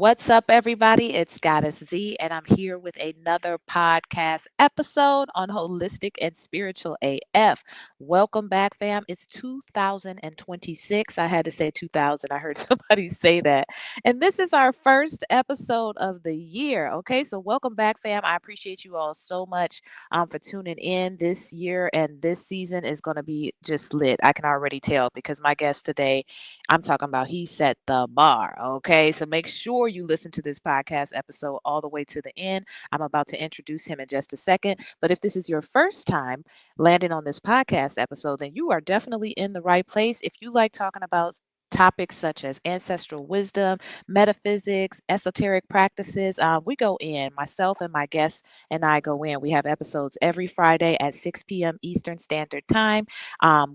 What's up, everybody? It's Goddess Z, and I'm here with another podcast episode on Holistic and Spiritual AF. Welcome back, fam. It's 2026. I had to say 2000. I heard somebody say that. And this is our first episode of the year. Okay, so welcome back, fam. I appreciate you all so much for tuning in this year, and this season is going to be just lit. I can already tell because my guest today, I'm talking about he set the bar. Okay. So make sure you listen to this podcast episode all the way to the end. I'm about to introduce him in just a second. But if this is your first time landing on this podcast episode, then you are definitely in the right place. If you like talking about topics such as ancestral wisdom, metaphysics, esoteric practices, we go in. Myself and my guests and I go in. We have episodes every Friday at 6 p.m. Eastern Standard Time.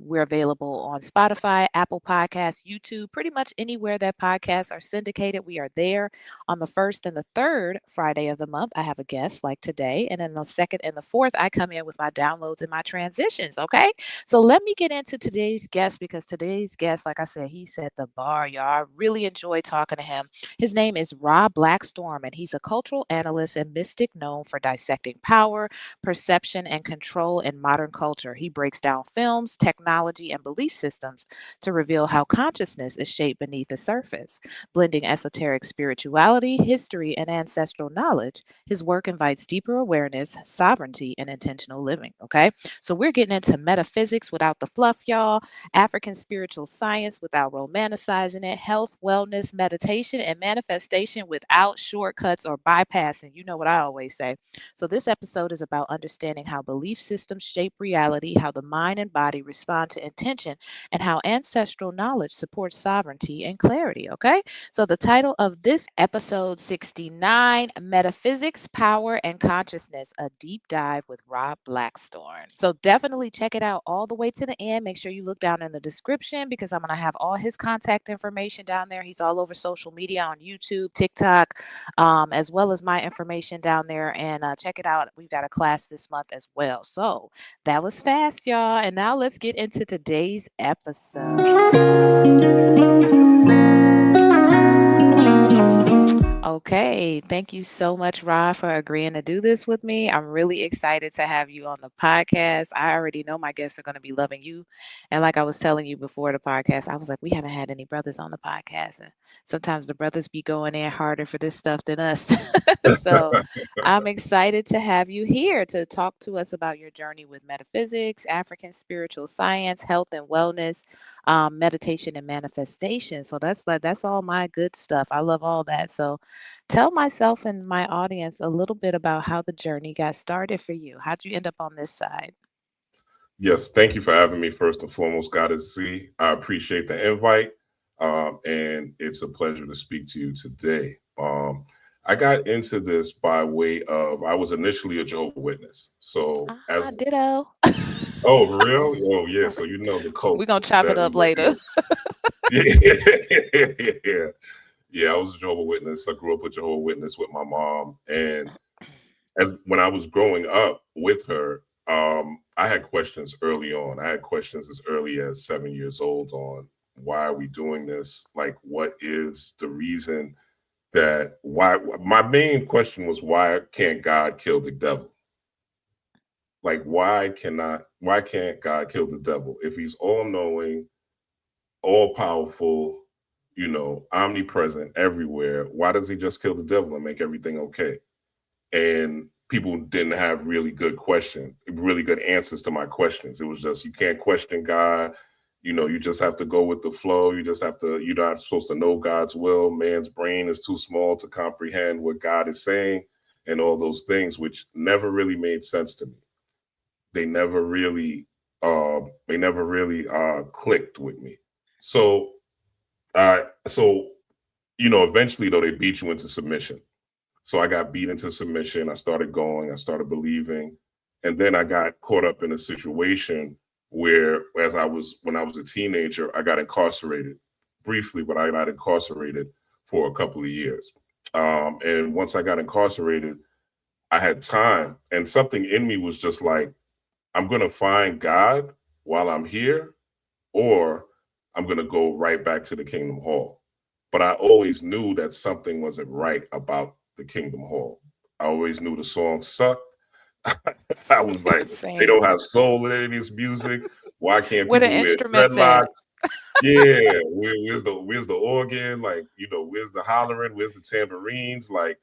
We're available on Spotify, Apple Podcasts, YouTube, pretty much anywhere that podcasts are syndicated. We are there on the first and the third Friday of the month. I have a guest like today. And then the second and the fourth, I come in with my downloads and my transitions. Okay. So let me get into today's guest because today's guest, like I said, he set the bar, y'all. I really enjoy talking to him. His name is Ra Blackstorm, and he's a cultural analyst and mystic known for dissecting power, perception, and control in modern culture. He breaks down films, technology, and belief systems to reveal how consciousness is shaped beneath the surface. Blending esoteric spirituality, history, and ancestral knowledge, his work invites deeper awareness, sovereignty, and intentional living. Okay, so we're getting into metaphysics without the fluff, y'all, African spiritual science without romanticizing it, health, wellness, meditation, and manifestation without shortcuts or bypassing. You know what I always say. So, this episode is about understanding how belief systems shape reality, how the mind and body respond to intention, and how ancestral knowledge supports sovereignty and clarity. Okay. So, the title of this episode 69, Metaphysics, Power, and Consciousness, a deep dive with Ra Blackstorm. So, definitely check it out all the way to the end. Make sure you look down in the description because I'm going to have all his contact information down there. He's all over social media on YouTube, TikTok, as well as my information down there. And check it out. We've got a class this month as well. So that was fast, y'all. And now let's get into today's episode. Okay, thank you so much, Ra, for agreeing to do this with me. I'm really excited to have you on the podcast. I already know my guests are going to be loving you. And like I was telling you before the podcast, I was like, we haven't had any brothers on the podcast. And sometimes the brothers be going in harder for this stuff than us. So I'm excited to have you here to talk to us about your journey with metaphysics, African spiritual science, health and wellness, meditation and manifestation. So that's all my good stuff. I love all that. So tell myself and my audience a little bit about how the journey got started for you. How'd you end up on this side? Yes, thank you for having me. First and foremost, Goddess Z. I appreciate the invite, and it's a pleasure to speak to you today. I got into this by way of I was initially a Jehovah's Witness. So Ah, ditto. oh, real? Oh, yeah. So you know the We're gonna cults chop it that we up were later. dealing. Yeah, yeah. I was a Jehovah's Witness. I grew up a Jehovah's Witness with my mom, and when I was growing up with her, I had questions early on. I had questions as early as 7 years old on why are we doing this? Like, what is the reason that why? My main question was why can't God kill the devil? Like, why can't God kill the devil if he's all knowing, all powerful, omnipresent everywhere? Why does he just kill the devil and make everything okay? And people didn't have really good answers to my questions. It was just, you can't question God. You just have to go with the flow. You're not supposed to know God's will. Man's brain is too small to comprehend what God is saying and all those things, which never really made sense to me. They never really, clicked with me. So, so, eventually though, they beat you into submission. So I got beat into submission. I started going, I started believing. And then I got caught up in a situation where, when I was a teenager, I got incarcerated briefly, but I got incarcerated for a couple of years. And once I got incarcerated, I had time, and something in me was just like, I'm going to find God while I'm here, or I'm going to go right back to the Kingdom Hall. but I always knew that something wasn't right about the Kingdom Hall. I always knew the song sucked. I was like, they Same. don't have soul in any of this music. Why can't Where the people wear instruments at? dreadlocks? Yeah, where's the organ? Like, where's the hollering? Where's the tambourines? Like,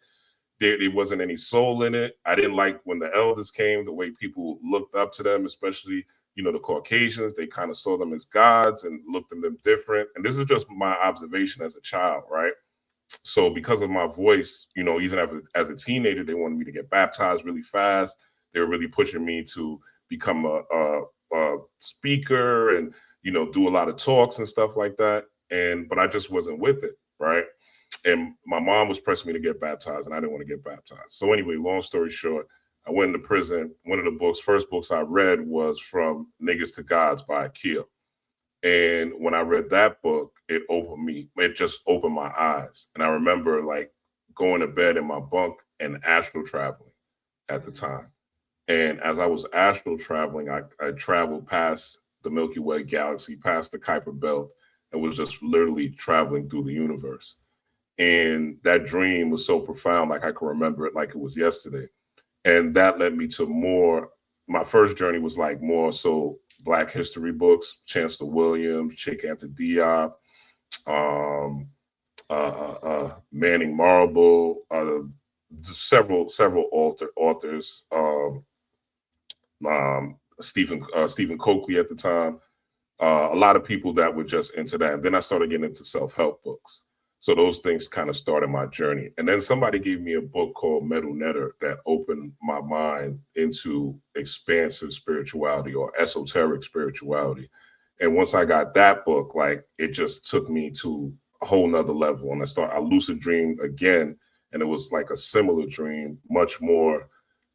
there wasn't any soul in it. I didn't like when the elders came, the way people looked up to them, especially, the Caucasians. They kind of saw them as gods and looked at them different. And this was just my observation as a child, right? So because of my voice, even as a teenager, they wanted me to get baptized really fast. They were really pushing me to become a speaker and do a lot of talks and stuff like that. But I just wasn't with it, right? And my mom was pressing me to get baptized, and I didn't want to get baptized. So anyway, long story short, I went into prison. One of the first books I read was from Niggas to Gods by Akil. And when I read that book, it just opened my eyes. And I remember like going to bed in my bunk and astral traveling at the time. And as I was astral traveling, I traveled past the Milky Way galaxy, past the Kuiper Belt, and was just literally traveling through the universe. And that dream was so profound, like I can remember it like it was yesterday. And that led me to my first journey was like more so Black history books, Chancellor Williams, Cheikh Anta Diop, um, Manning Marable, several authors, Stephen Coakley at the time, a lot of people that were just into that. And then I started getting into self-help books. So those things kind of started my journey. And then somebody gave me a book called Metal Netter that opened my mind into expansive spirituality or esoteric spirituality. And once I got that book, like it just took me to a whole nother level. And I lucid dreamed again. And it was like a similar dream, much more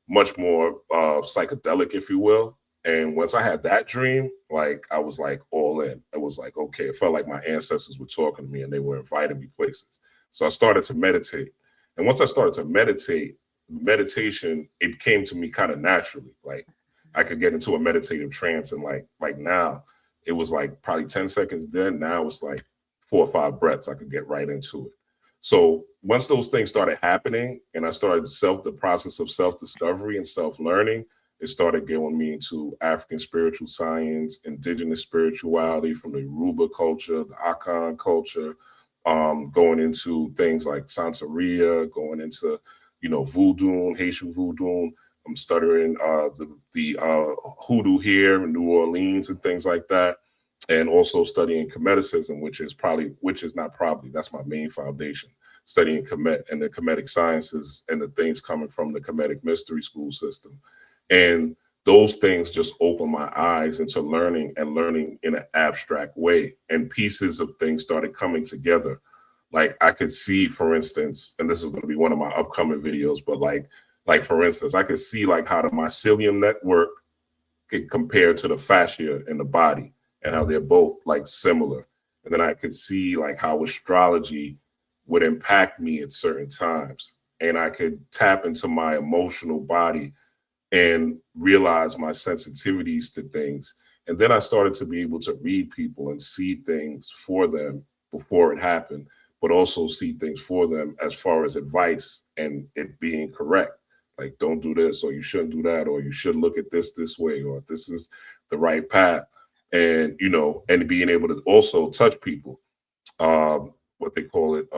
psychedelic, if you will. And once I had that dream, like I was like all in. It was like, okay, it felt like my ancestors were talking to me and they were inviting me places. So I started to meditate. And once I started to meditation, it came to me kind of naturally. Like I could get into a meditative trance and like now it was like probably 10 seconds then. Now it's like 4 or 5 breaths. I could get right into it. So once those things started happening and I started the process of self-discovery and self-learning, it started getting me into African spiritual science, indigenous spirituality from the Yoruba culture, the Akan culture, going into things like Santeria, going into, voodoo, Haitian voodoo. I'm studying the hoodoo here in New Orleans and things like that. And also studying Kemeticism, that's my main foundation, studying Kemet and the Kemetic sciences and the things coming from the Kemetic mystery school system. And those things just opened my eyes into learning in an abstract way. And pieces of things started coming together. Like I could see, for instance, and this is going to be one of my upcoming videos, but like for instance, I could see like how the mycelium network could compare to the fascia in the body and how they're both like similar. And then I could see like how astrology would impact me at certain times. And I could tap into my emotional body and realize my sensitivities to things. And then I started to be able to read people and see things for them before it happened, but also see things for them as far as advice and it being correct. Like, don't do this, or you shouldn't do that, or you should look at this way, or this is the right path. And, and being able to also touch people, what they call it.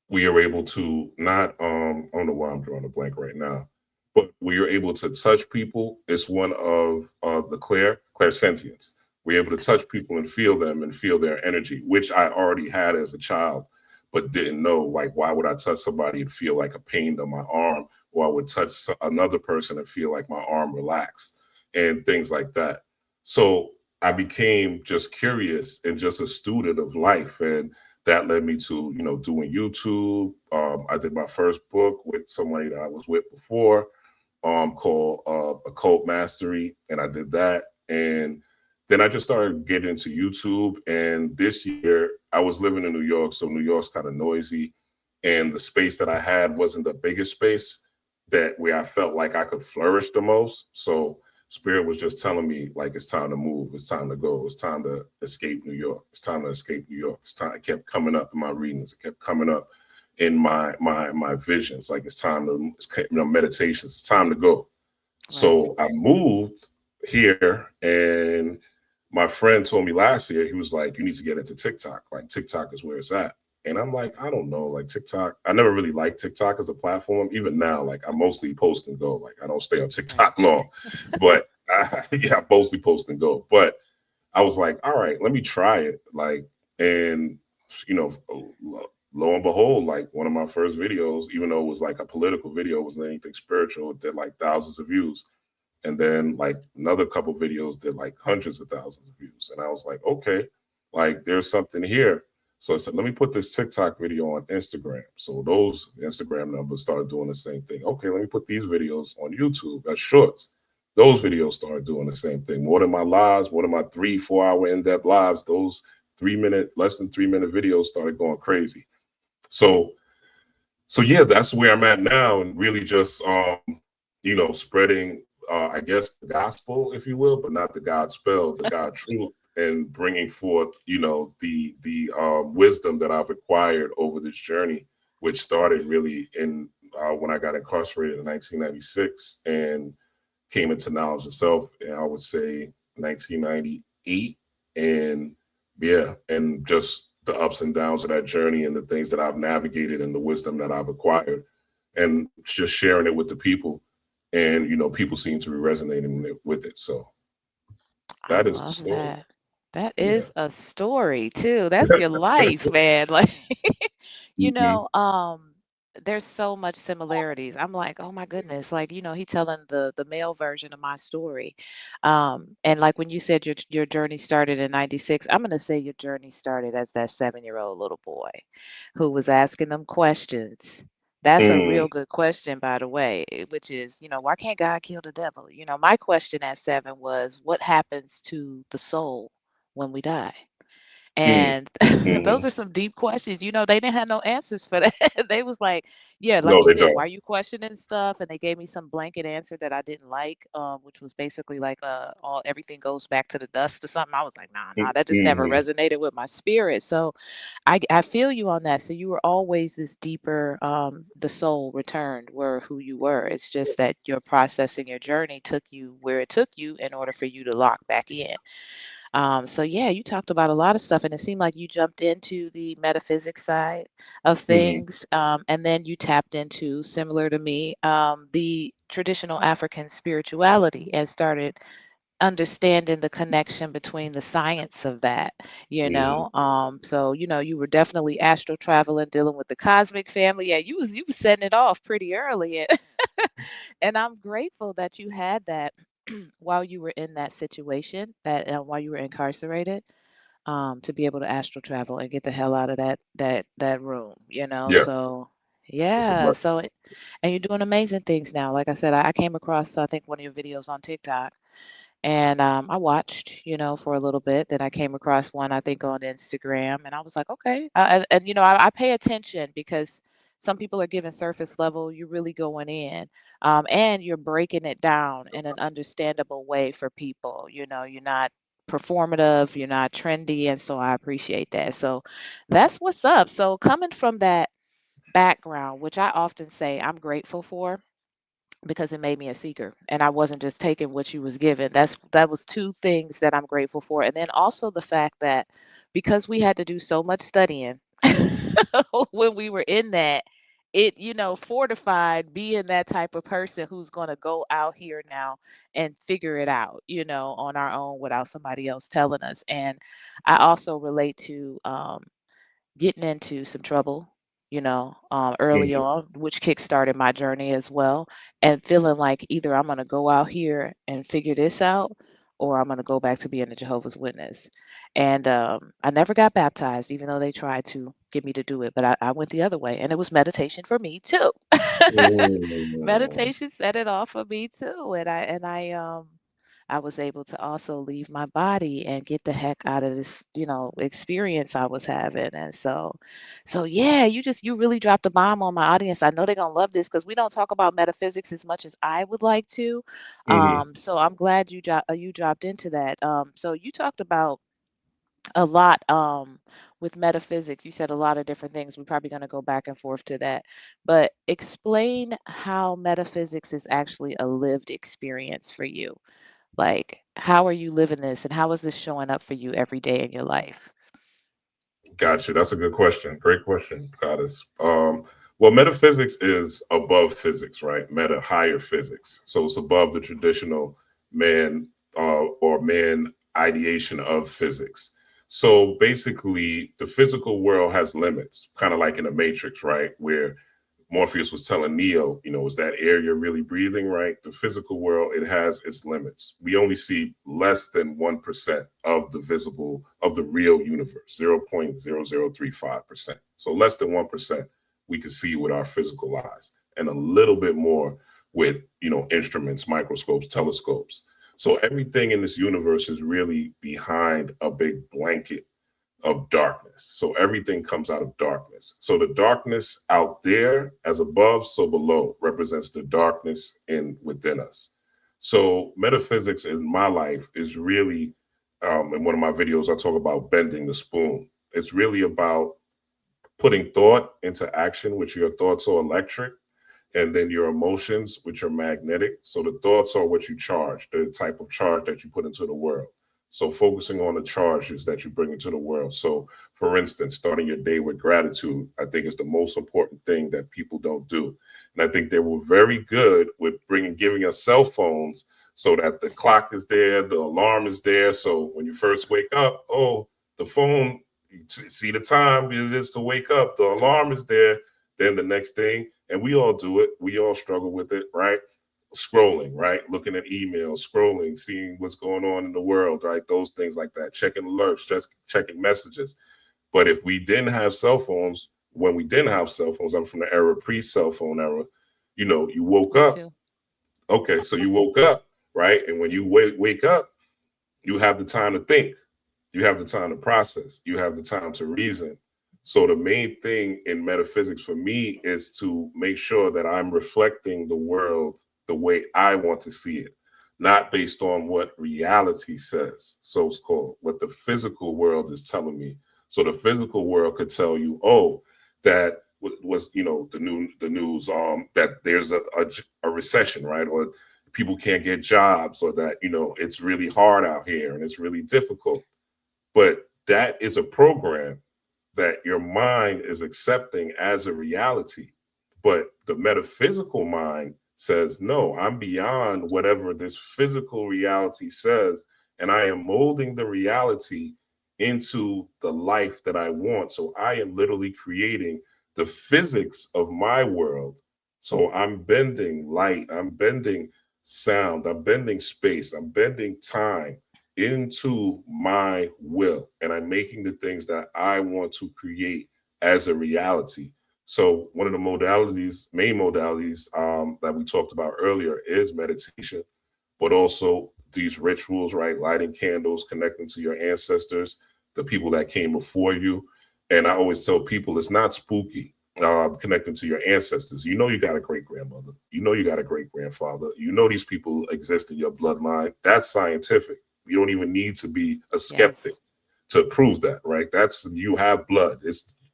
We are able to not, I don't know why I'm drawing a blank right now, but we are able to touch people. It's one of the clairsentience. We're able to touch people and feel them and feel their energy, which I already had as a child, but didn't know. Like, why would I touch somebody and feel like a pain on my arm, or I would touch another person and feel like my arm relaxed and things like that. So I became just curious and just a student of life. And that led me to, doing YouTube. I did my first book with somebody that I was with before, called Occult Mastery, and I did that. And then I just started getting into YouTube. And this year, I was living in New York, so New York's kind of noisy, and the space that I had wasn't the biggest space where I felt like I could flourish the most. So Spirit was just telling me like it's time to move, it's time to go, it's time to escape New York, it's time to escape New York. It's time. It kept coming up in my readings, it kept coming up in my visions. Like it's time to, meditations. It's time to go. Right. So I moved here, and my friend told me last year, he was like, "You need to get into TikTok. Like TikTok is where it's at." And I'm like, I don't know, like TikTok. I never really liked TikTok as a platform. Even now, like I mostly post and go. Like I don't stay on Right. TikTok long, but yeah, I mostly post and go. But I was like, all right, let me try it. Like, and you know, lo and behold, like one of my first videos, even though it was like a political video, wasn't anything spiritual, it did like thousands of views. And then like another couple videos did like hundreds of thousands of views. And I was like, okay, like there's something here. So I said, let me put this TikTok video on Instagram. So those Instagram numbers started doing the same thing. Okay, let me put these videos on YouTube as shorts. Those videos started doing the same thing. More than my lives, more than my 3-4 hour in-depth lives, those 3 minute, less than 3 minute videos started going crazy. So yeah, that's where I'm at now, and really just spreading, I guess, the gospel, if you will, but not the God spell, the God truth, and bringing forth, the wisdom that I've acquired over this journey, which started really in when I got incarcerated in 1996 and came into knowledge of self, and I would say 1998, and yeah, and just the ups and downs of that journey and the things that I've navigated and the wisdom that I've acquired, and just sharing it with the people, and people seem to be resonating with it. So I that is the love story. that. That Yeah. is a story too. That's your life, man. Like, you Hmm. know, there's so much similarities. I'm like, oh my goodness, like, he telling the male version of my story. And like when you said your journey started in 96, I'm gonna say your journey started as that 7-year-old little boy who was asking them questions. That's a Mm, real good question, by the way, which is, why can't God kill the devil? My question at 7 was, what happens to the soul when we die? mm, And those hmm. are some deep questions. They didn't have no answers for that. They was like, yeah, like No, you they said, why don't. are you questioning stuff? And they gave me some blanket answer that I didn't like, which was basically like, all everything goes back to the dust or something. I was like, nah, nah, that just never Mm-hmm. resonated with my spirit. So I feel you on that. So you were always this deeper, the soul returned were who you were. It's just that your process and your journey took you where it took you in order for you to lock back in. So yeah, you talked about a lot of stuff, and it seemed like you jumped into the metaphysics side of Hmm. things, and then you tapped into, similar to me, the traditional African spirituality and started understanding the connection between the science of that, Hmm. so you were definitely astral traveling, dealing with the cosmic family. Yeah, you was setting it off pretty early, and and I'm grateful that you had that while you were in that situation, that while you were incarcerated, to be able to astral travel and get the hell out of that room, Yes, so it's a yeah, blessing. so and you're doing amazing things now. Like I said, I came across, I think, one of your videos on TikTok, and I watched, for a little bit. Then I came across one, I think, on Instagram, and I was like, okay. And I pay attention because some people are giving surface level. You're really going in, and you're breaking it down in an understandable way for people. You're not performative, you're not trendy, and so I appreciate that. So that's what's up. So coming from that background, which I often say I'm grateful for, because it made me a seeker, and I wasn't just taking what you was given. That was two things that I'm grateful for. And then also the fact that, because we had to do so much studying when we were in that, it fortified being that type of person who's going to go out here now and figure it out, on our own without somebody else telling us. And I also relate to getting into some trouble, early Hmm. on, which kickstarted my journey as well, and feeling like either I'm going to go out here and figure this out, or I'm going to go back to being a Jehovah's Witness. And I never got baptized, even though they tried to get me to do it, but I went the other way, and it was meditation for me too. Mm. Meditation set it off for me too, and I I was able to also leave my body and get the heck out of this, experience I was having. And so yeah, you really dropped a bomb on my audience. I know they're gonna love this because we don't talk about metaphysics as much as I would like to. Hmm. So I'm glad you dropped into that. So you talked about a lot with metaphysics. You said a lot of different things. We're probably going to go back and forth to that. But explain how metaphysics is actually a lived experience for you. Like, how are you living this and how is this showing up for you every day in your life? Gotcha. That's a good question. Great question, Goddess. Well, metaphysics is above physics, right? Meta, higher physics. So it's above the traditional man or man ideation of physics. So basically, the physical world has limits, kind of like in a matrix, right? Where Morpheus was telling Neo, is that air you're really breathing, right? The physical world, it has its limits. We only see less than 1% of the visible, of the real universe, 0.0035%. So less than 1% we can see with our physical eyes, and a little bit more with, instruments, microscopes, telescopes. So everything in this universe is really behind a big blanket of darkness. So everything comes out of darkness. So the darkness out there as above, so below represents the darkness in within us. So metaphysics in my life is really, in one of my videos, I talk about bending the spoon. It's really about putting thought into action, which your thoughts are electric, and then your emotions, which are magnetic. So the thoughts are what you charge, the type of charge that you put into the world. So focusing on the charges that you bring into the world. So for instance, starting your day with gratitude, I think is the most important thing that people don't do. And I think they were very good with giving us cell phones so that the clock is there, the alarm is there. So when you first wake up, oh, the phone, you see the time it is to wake up, the alarm is there. Then the next thing, and we all do it, we all struggle with it, right? Scrolling, right? Looking at emails, scrolling, seeing what's going on in the world, right? Those things like that, checking alerts, just checking messages. But if we didn't have cell phones, when we didn't have cell phones, I'm from the era pre-cell phone era, you woke Me up. too. Okay, so you woke up, right? And when you wake up, you have the time to think, you have the time to process, you have the time to reason. So the main thing in metaphysics for me is to make sure that I'm reflecting the world the way I want to see it, not based on what reality says, so it's called what the physical world is telling me. So the physical world could tell you, oh, that was the news that there's a recession, right? Or people can't get jobs, or that it's really hard out here and it's really difficult. But that is a program that your mind is accepting as a reality. But the metaphysical mind says, no, I'm beyond whatever this physical reality says, and I am molding the reality into the life that I want. So I am literally creating the physics of my world. So I'm bending light, I'm bending sound, I'm bending space, I'm bending time into my will, and I'm making the things that I want to create as a reality. So one of the main modalities that we talked about earlier is meditation, but also these rituals, right? Lighting candles, connecting to your ancestors, the people that came before you. And I always tell people it's not spooky. Connecting to your ancestors. You got a great grandmother. You got a great grandfather. These people exist in your bloodline. That's scientific. You don't even need to be a skeptic Yes. to prove that, right? That's you have blood.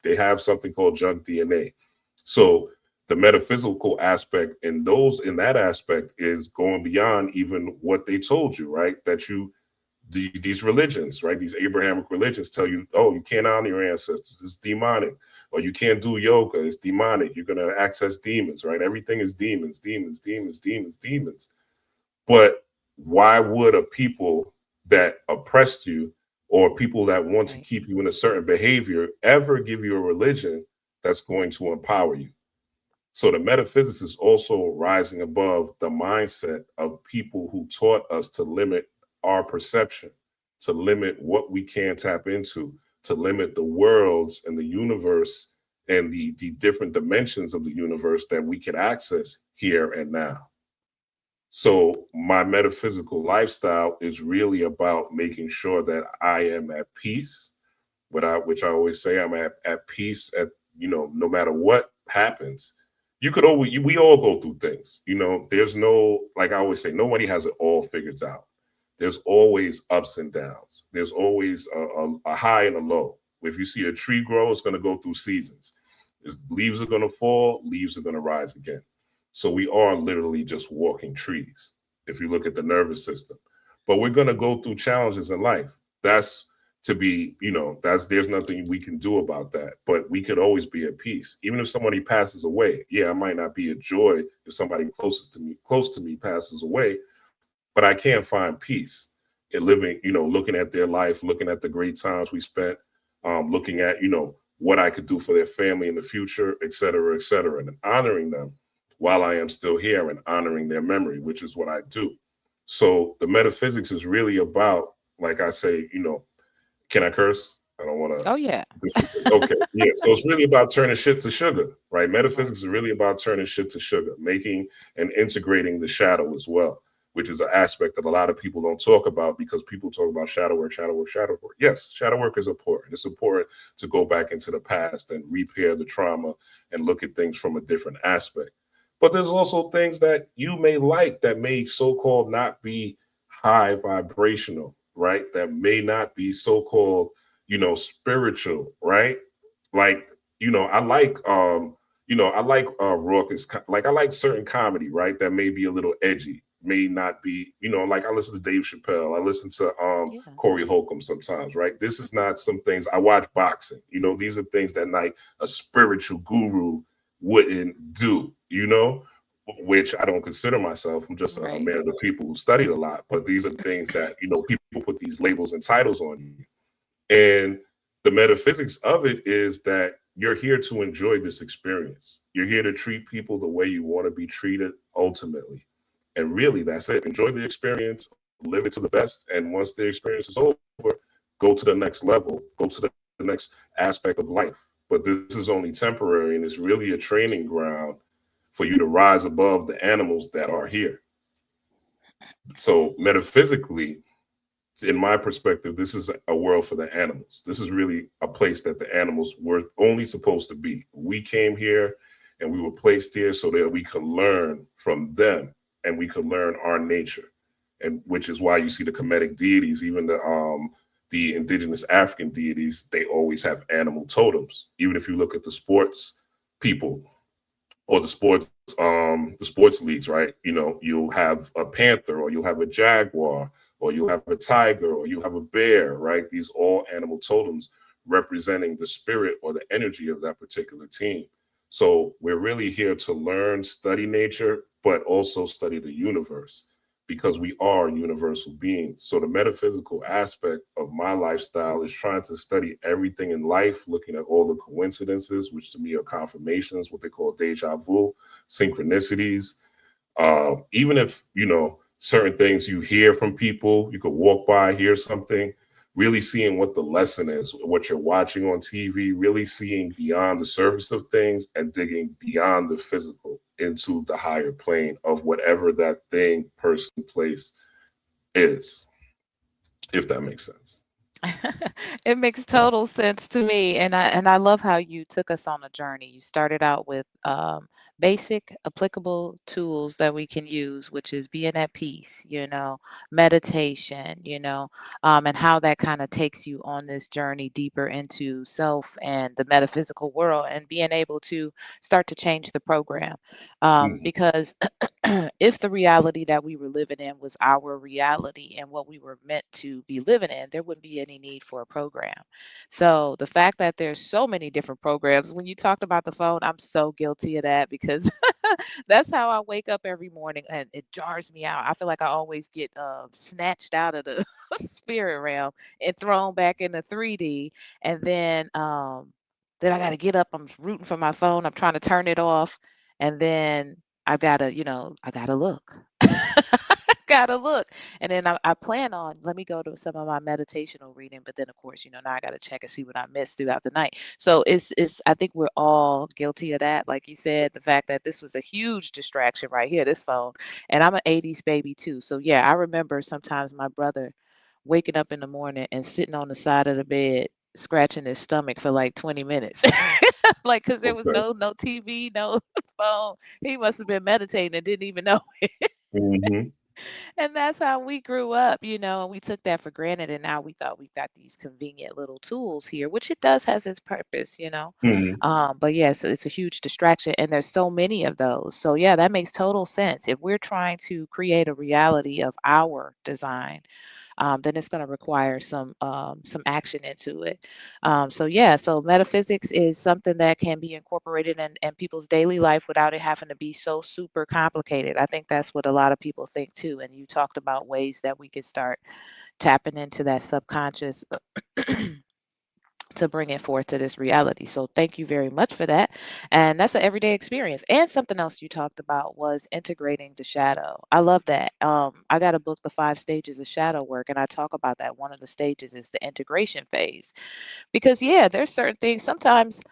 They have something called junk DNA. So the metaphysical aspect in that aspect is going beyond even what they told you, right? That these religions, right? These Abrahamic religions tell you, oh, you can't honor your ancestors, it's demonic, or you can't do yoga, it's demonic. You're gonna access demons, right? Everything is demons, demons, demons, demons, demons. But why would a people that oppressed you or people that want to Right. keep you in a certain behavior ever give you a religion that's going to empower you? So the metaphysics is also rising above the mindset of people who taught us to limit our perception, to limit what we can tap into, to limit the worlds and the universe and the different dimensions of the universe that we can access here and now. So my metaphysical lifestyle is really about making sure that I am at peace, which I always say I'm at peace at, no matter what happens. You could always we all go through things. There's no, like I always say, nobody has it all figured out. There's always ups and downs. There's always a high and a low. If you see a tree grow, it's going to go through seasons. Leaves are going to fall, leaves are going to rise again. So we are literally just walking trees if you look at the nervous system. But we're going to go through challenges in life. That's to be, there's nothing we can do about that. But we could always be at peace. Even if somebody passes away, yeah, it might not be a joy if somebody close to me passes away, but I can't find peace in living, looking at their life, looking at the great times we spent, looking at, what I could do for their family in the future, et cetera, and honoring them while I am still here and honoring their memory, which is what I do. So the metaphysics is really about, like I say, can I curse? I don't want Oh yeah. to. Okay, yeah. So it's really about turning shit to sugar, right? Right. Metaphysics is really about turning shit to sugar, making and integrating the shadow as well, which is an aspect that a lot of people don't talk about because people talk about shadow work, shadow work, shadow work. Yes, shadow work is important. It's important to go back into the past and repair the trauma and look at things from a different aspect. But there's also things that you may like that may so-called not be high vibrational, right? That may not be so-called, spiritual, right? Like, I like raucous, like I like certain comedy, right? That may be a little edgy, may not be, like I listen to Dave Chappelle, I listen to Yeah. Corey Holcomb sometimes, right? This is not some things I watch boxing, these are things that like a spiritual guru wouldn't do, which I don't consider myself. I'm just a Right. man of the people who studied a lot, but these are things that, people put these labels and titles on you. And the metaphysics of it is that you're here to enjoy this experience. You're here to treat people the way you want to be treated ultimately. And really, that's it. Enjoy the experience, live it to the best. And once the experience is over, go to the next level, go to the next aspect of life. But this is only temporary, and it's really a training ground for you to rise above the animals that are here. So, metaphysically, in my perspective, this is a world for the animals. This is really a place that the animals were only supposed to be. We came here and we were placed here so that we could learn from them and we could learn our nature. And which is why you see the Kemetic deities, even the indigenous African deities, they always have animal totems. Even if you look at the sports people or the sports leagues, right? You'll have a panther or you'll have a jaguar or you'll have a tiger or you'll have a bear, right? These all animal totems representing the spirit or the energy of that particular team. So we're really here to learn, study nature, but also study the universe because we are universal beings. So the metaphysical aspect of my lifestyle is trying to study everything in life, looking at all the coincidences, which to me are confirmations, what they call deja vu, synchronicities. Even if, certain things you hear from people, you could walk by, hear something, really seeing what the lesson is, what you're watching on TV, really seeing beyond the surface of things and digging beyond the physical into the higher plane of whatever that thing, person, place is, if that makes sense. It makes total sense to me, and I love how you took us on a journey. You started out with basic applicable tools that we can use, which is being at peace, meditation, and how that kind of takes you on this journey deeper into self and the metaphysical world, and being able to start to change the program, Mhm. because if the reality that we were living in was our reality and what we were meant to be living in, there wouldn't be any need for a program. So the fact that there's so many different programs, when you talked about the phone, I'm so guilty of that because that's how I wake up every morning and it jars me out. I feel like I always get snatched out of the spirit realm and thrown back into 3D. And then I got to get up. I'm rooting for my phone. I'm trying to turn it off. And then I gotta look. gotta look. And then I plan on, let me go to some of my meditational reading, but then of course, now I gotta check and see what I missed throughout the night. So it's I think we're all guilty of that. Like you said, the fact that this was a huge distraction right here, this phone. And I'm an 80s baby too. So yeah, I remember sometimes my brother waking up in the morning and sitting on the side of the bed scratching his stomach for like 20 minutes. Like, because there was Okay. no TV, no phone. He must have been meditating and didn't even know. Mm-hmm. And that's how we grew up, and we took that for granted. And now we thought we've got these convenient little tools here, which it does has its purpose. Mm-hmm. But yeah, so it's a huge distraction, and there's so many of those. So yeah, that makes total sense. If we're trying to create a reality of our design, then it's going to require some action into it. So yeah, so metaphysics is something that can be incorporated in people's daily life without it having to be so super complicated. I think that's what a lot of people think too. And you talked about ways that we could start tapping into that subconscious to bring it forth to this reality. So thank you very much for that. And that's an everyday experience. And something else you talked about was integrating the shadow. I love that. I got a book, The 5 Stages of Shadow Work, and I talk about that. One of the stages is the integration phase. Because yeah, there's certain things sometimes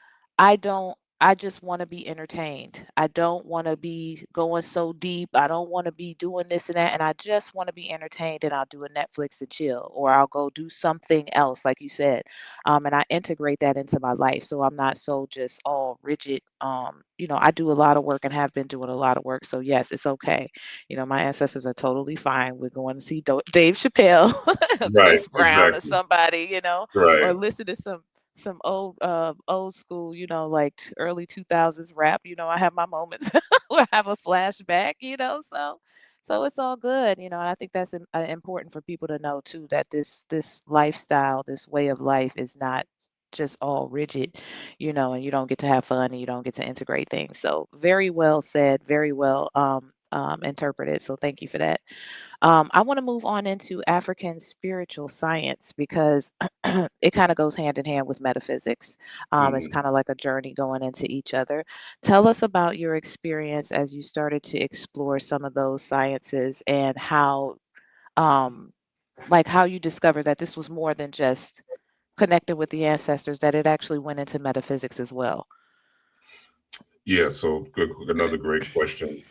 I just want to be entertained. I don't want to be going so deep. I don't want to be doing this and that. And I just want to be entertained, and I'll do a Netflix and chill, or I'll go do something else, like you said. And I integrate that into my life. So I'm not so just all rigid. I do a lot of work and have been doing a lot of work. So yes, it's okay. My ancestors are totally fine. We're going to see Dave Chappelle, Right. Chris Brown, or Exactly. somebody, or Right. listen to some old school, like early 2000s rap. I have my moments where I have a flashback, so it's all good, and I think that's important for people to know too, that this lifestyle, this way of life is not just all rigid, and you don't get to have fun and you don't get to integrate things. So very well said, very well interpreted. So thank you for that. I want to move on into African spiritual science because it kind of goes hand in hand with metaphysics. It's Mm-hmm. kind of like a journey going into each other. Tell us about your experience as you started to explore some of those sciences, and um, how you discovered that this was more than just connected with the ancestors, that it actually went into metaphysics as well. Yeah. So good. Another great question.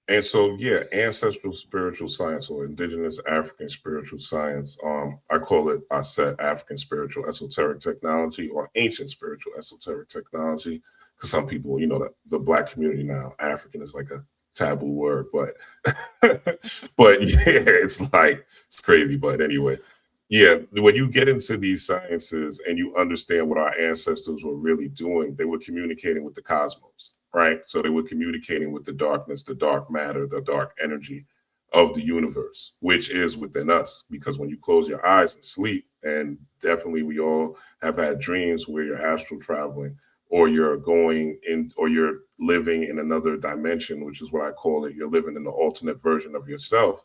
And so, yeah, ancestral spiritual science or indigenous African spiritual science. I call it, I said African spiritual esoteric technology or ancient spiritual esoteric technology. Because some people, the black community now, African is like a taboo word, but but yeah, it's crazy. But anyway, yeah, when you get into these sciences and you understand what our ancestors were really doing, they were communicating with the cosmos, right? So they were communicating with the darkness, the dark matter, the dark energy of the universe, which is within us. Because when you close your eyes and sleep, and definitely we all have had dreams where you're astral traveling, or you're going in, or you're living in another dimension, which is what I call it. You're living in the alternate version of yourself.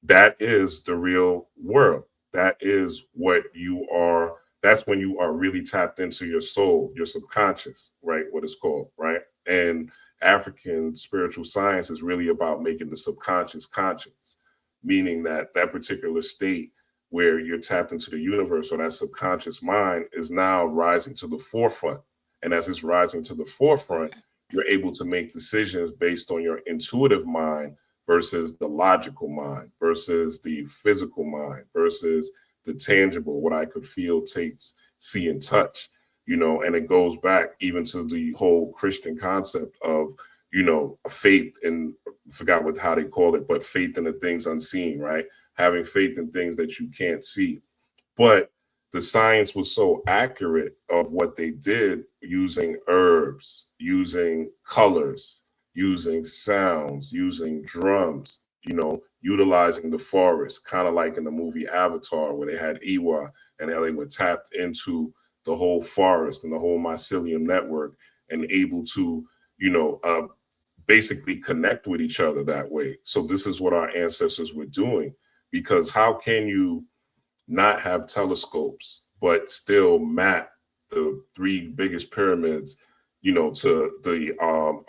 That is the real world. That is what you are. That's when you are really tapped into your soul, your subconscious, right? What it's called, right? And African spiritual science is really about making the subconscious conscious, meaning that that particular state where you're tapped into the universe or that subconscious mind is now rising to the forefront. And as it's rising to the forefront, you're able to make decisions based on your intuitive mind versus the logical mind, versus the physical mind, versus the tangible, what I could feel, taste, see, and touch, and it goes back even to the whole Christian concept of, faith in, forgot what how they call it, but faith in the things unseen, right? Having faith in things that you can't see. But the science was so accurate of what they did using herbs, using colors, using sounds, using drums, utilizing the forest, kind of like in the movie Avatar, where they had Iwa and how they were tapped into the whole forest and the whole mycelium network and able to, you know, uh, basically connect with each other that way. So this is what our ancestors were doing, because how can you not have telescopes, but still map the three biggest pyramids, to the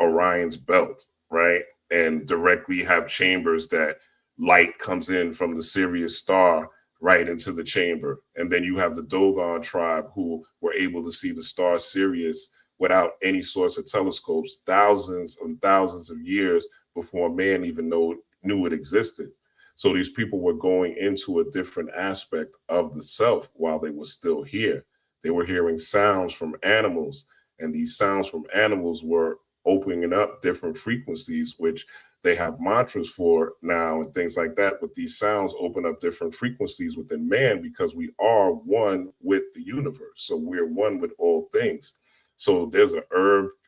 Orion's belt, right? and directly have chambers that light comes in from the Sirius star right into the chamber. And then you have the Dogon tribe who were able to see the star Sirius without any source of telescopes thousands and thousands of years before man even knew it existed. So these people were going into a different aspect of the self while they were still here. They were hearing sounds from animals, and these sounds from animals were opening up different frequencies, which they have mantras for now and things like that. But these sounds open up different frequencies within man because we are one with the universe. So we're one with all things. So there's a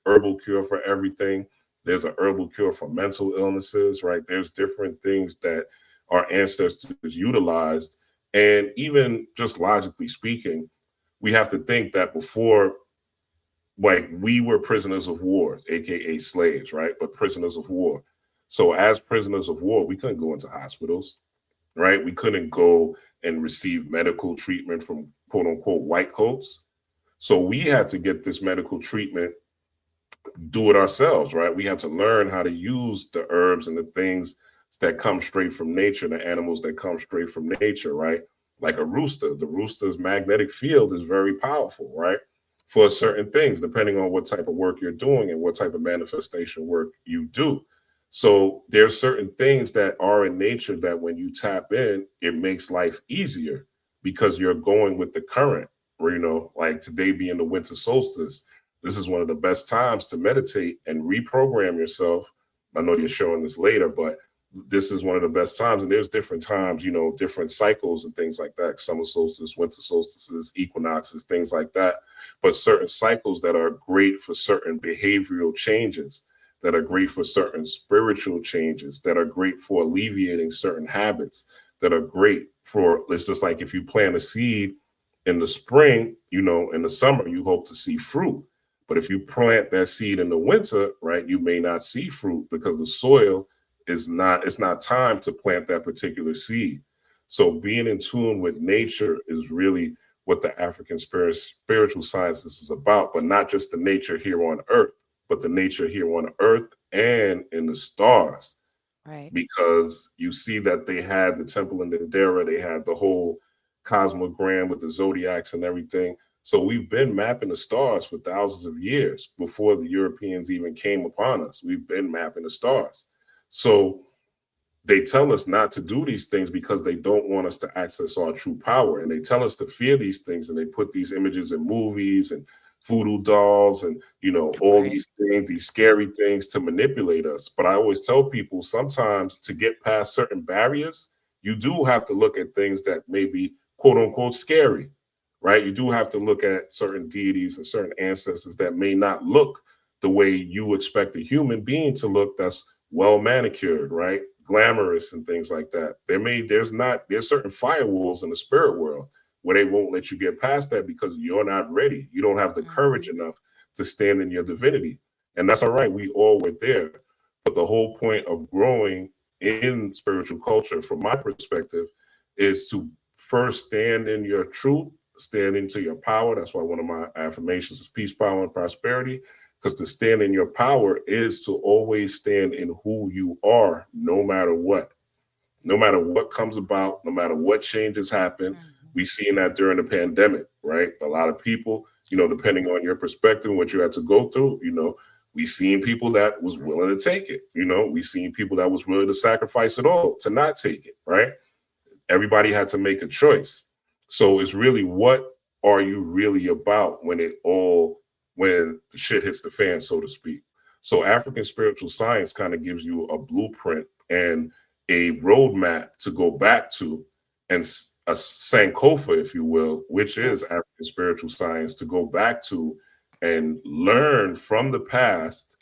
herbal cure for everything. There's a herbal cure for mental illnesses, right? There's different things that our ancestors utilized. And even just logically speaking, we have to think that before, like, we were prisoners of war, aka slaves, right? But prisoners of war. So as prisoners of war, we couldn't go into hospitals, right? We couldn't go and receive medical treatment from quote unquote white coats. So we had to get this medical treatment, do it ourselves, right? We had to learn how to use the herbs and the things that come straight from nature, the animals that come straight from nature, right? Like a rooster. The rooster's magnetic field is very powerful, right? For certain things, depending on what type of work you're doing and what type of manifestation work you do. So there's certain things that are in nature that when you tap in, it makes life easier because you're going with the current. Or, like today being the winter solstice, this is one of the best times to meditate and reprogram yourself. I know you're showing this later, but this is one of the best times. And there's different times, different cycles and things like that. Summer solstice, winter solstices, equinoxes, things like that. But certain cycles that are great for certain behavioral changes, that are great for certain spiritual changes, that are great for alleviating certain habits, that are great for, it's just like if you plant a seed in the spring, in the summer, you hope to see fruit. But if you plant that seed in the winter, right, you may not see fruit because the soil it's not time to plant that particular seed. So being in tune with nature is really what the African spiritual sciences is about, but not just the nature here on earth, but the nature here on earth and in the stars. Right. Because you see that they had the temple in Dendera, they had the whole cosmogram with the zodiacs and everything. So we've been mapping the stars for thousands of years before the Europeans even came upon us. We've been mapping the stars. So they tell us not to do these things because they don't want us to access our true power. And they tell us to fear these things. And they put these images in movies and voodoo dolls and, all Right. these things, these scary things to manipulate us. But I always tell people sometimes to get past certain barriers, you do have to look at things that may be quote unquote scary, right? You do have to look at certain deities and certain ancestors that may not look the way you expect a human being to look that's well manicured, right? Glamorous and things like that. There's certain firewalls in the spirit world where they won't let you get past that because you're not ready. You don't have the courage Mhm. enough to stand in your divinity. And that's all right. We all were there. But the whole point of growing in spiritual culture, from my perspective, is to first stand in your truth, stand into your power. That's why one of my affirmations is peace, power, and prosperity. Because to stand in your power is to always stand in who you are, no matter what. No matter what comes about, no matter what changes happen. Mhm. We seen that during the pandemic, right? A lot of people, Right. depending on your perspective and what you had to go through, we seen people that was willing to take it. We seen people that was willing to sacrifice it all to not take it, right? Everybody had to make a choice. So it's really, what are you really about when the shit hits the fan, so to speak. So African spiritual science kind of gives you a blueprint and a roadmap to go back to, and a sankofa, if you will, which is Yes. African spiritual science, to go back to and learn from the past,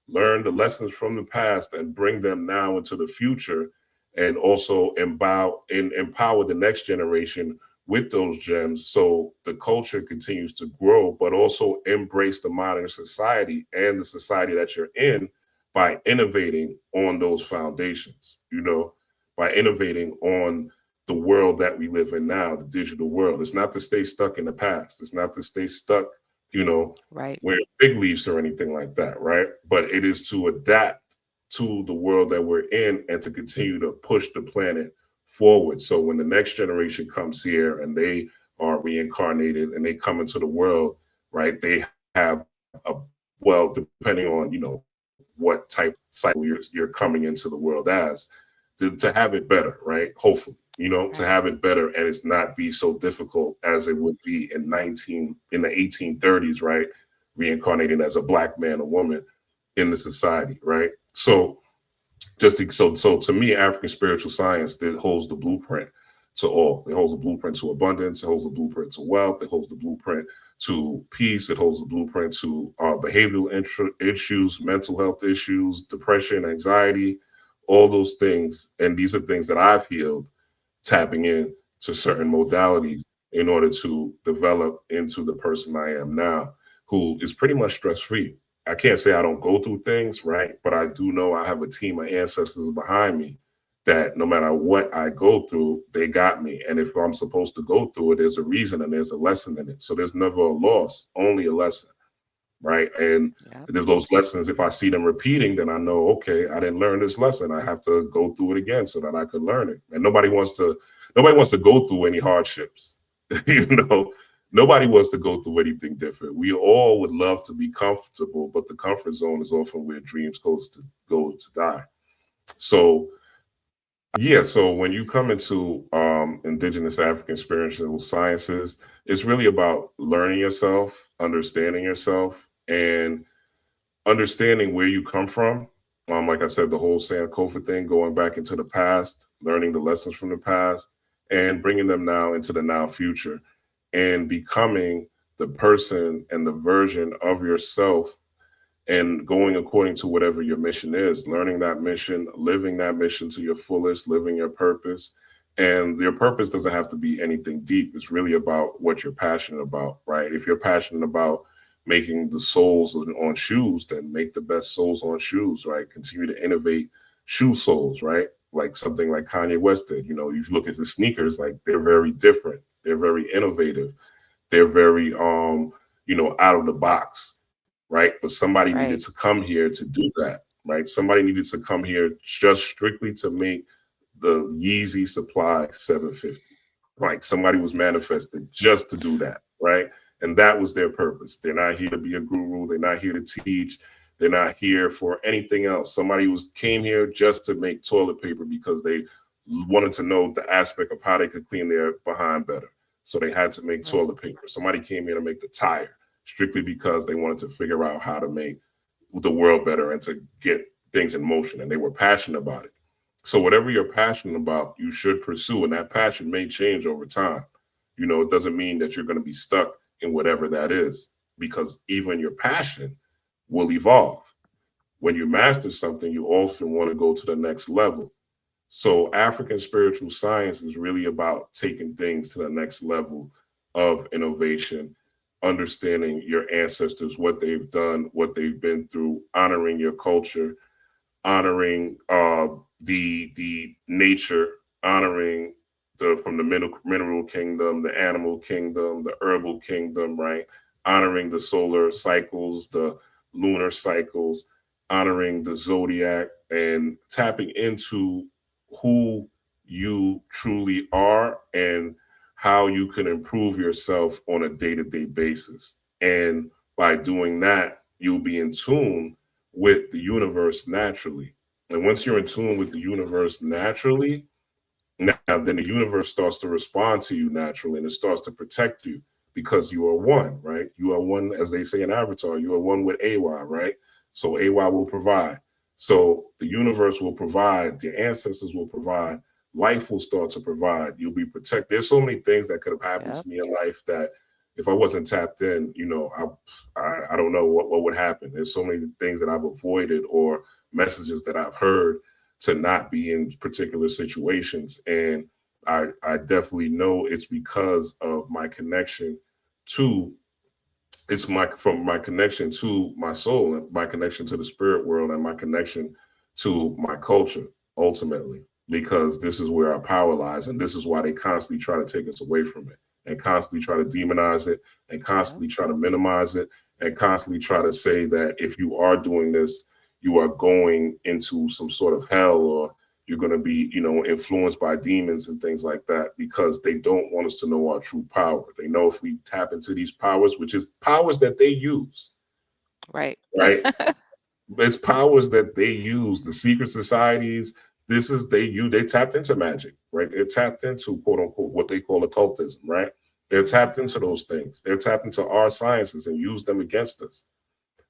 learn the lessons from the past and bring them now into the future, and also empower the next generation with those gems so the culture continues to grow, but also embrace the modern society and the society that you're in by innovating on those foundations, by innovating on the world that we live in now, the digital world. It's not to stay stuck in the past. It's not to stay stuck, you know, Right. wearing big leaves or anything like that, right? But it is to adapt to the world that we're in and to continue to push the planet forward. So when the next generation comes here and they are reincarnated and they come into the world, right, they have well, depending on, what type of cycle you're coming into the world as, to have it better, right? Hopefully, to Right. have it better and it's not be so difficult as it would be in the 1830s, right? Reincarnating as a black man or woman in the society, right? So so to me, African spiritual science that holds the blueprint to all. It holds the blueprint to abundance. It holds the blueprint to wealth. It holds the blueprint to peace. It holds the blueprint to behavioral issues, mental health issues, depression, anxiety, all those things. And these are things that I've healed, tapping in to certain Yes. modalities in order to develop into the person I am now, who is pretty much stress free. I can't say I don't go through things, right? But I do know I have a team of ancestors behind me that no matter what I go through, they got me. And if I'm supposed to go through it, there's a reason and there's a lesson in it. So there's never a loss, only a lesson, right? And Yep. there's those lessons, if I see them repeating, then I know, okay, I didn't learn this lesson. I have to go through it again so that I could learn it. And nobody wants to go through any hardships. you know, Nobody wants to go through anything different. We all would love to be comfortable, but the comfort zone is often where dreams go to die. So yeah, so when you come into indigenous African spiritual sciences, it's really about learning yourself, understanding yourself, and understanding where you come from. Like I said, the whole Sankofa thing, going back into the past, learning the lessons from the past, and bringing them now into the now future, and becoming the person and the version of yourself and going according to whatever your mission is, learning that mission, living that mission to your fullest, living your purpose. And your purpose doesn't have to be anything deep. It's really about what you're passionate about, right? If you're passionate about making the soles on shoes, then make the best soles on shoes, right? Continue to innovate shoe soles, right? Like something like Kanye West did. You look at the sneakers, like they're very different. They're very innovative. They're very out of the box, right? But somebody Right. needed to come here to do that, right? Somebody needed to come here just strictly to make the Yeezy Supply 750. Like somebody was manifested just to do that, right? And that was their purpose. They're not here to be a guru. They're not here to teach. They're not here for anything else. Somebody came here just to make toilet paper because they wanted to know the aspect of how they could clean their behind better. So they had to make Right. toilet paper. Somebody came here to make the tire strictly because they wanted to figure out how to make the world better and to get things in motion. And they were passionate about it. So whatever you're passionate about, you should pursue. And that passion may change over time. It doesn't mean that you're going to be stuck in whatever that is, because even your passion will evolve. When you master something, you also want to go to the next level. So African spiritual science is really about taking things to the next level of innovation, understanding your ancestors, what they've done, what they've been through, honoring your culture, honoring the nature, honoring the from the mineral kingdom, the animal kingdom, the herbal kingdom, right? Honoring the solar cycles, the lunar cycles, honoring the zodiac, and tapping into who you truly are and how you can improve yourself on a day-to-day basis. And by doing that, you'll be in tune with the universe naturally. And once you're in tune with Yes. the universe naturally, now then the universe starts to respond to you naturally and it starts to protect you because you are one, right? You are one, as they say in Avatar, you are one with AY, right? So AY will provide. So the universe will provide, your ancestors will provide, life will start to provide, you'll be protected. There's so many things that could have happened Yep. to me in life that if I wasn't tapped in, I don't know what would happen. There's so many things that I've avoided or messages that I've heard to not be in particular situations. And I definitely know it's because of my connection to my connection to my soul and my connection to the spirit world and my connection to my culture ultimately, because this is where our power lies. And this is why they constantly try to take us away from it and constantly try to demonize it and Yep. constantly try to minimize it and constantly try to say that if you are doing this, you are going into some sort of hell, or you're going to be, influenced by demons and things like that, because they don't want us to know our true power. They know if we tap into these powers, which is powers that they use, Right. right? It's powers that they use. The secret societies, this is they tapped into magic, right? They're tapped into quote unquote what they call occultism, right? They're tapped into those things. They're tapped into our sciences and use them against us.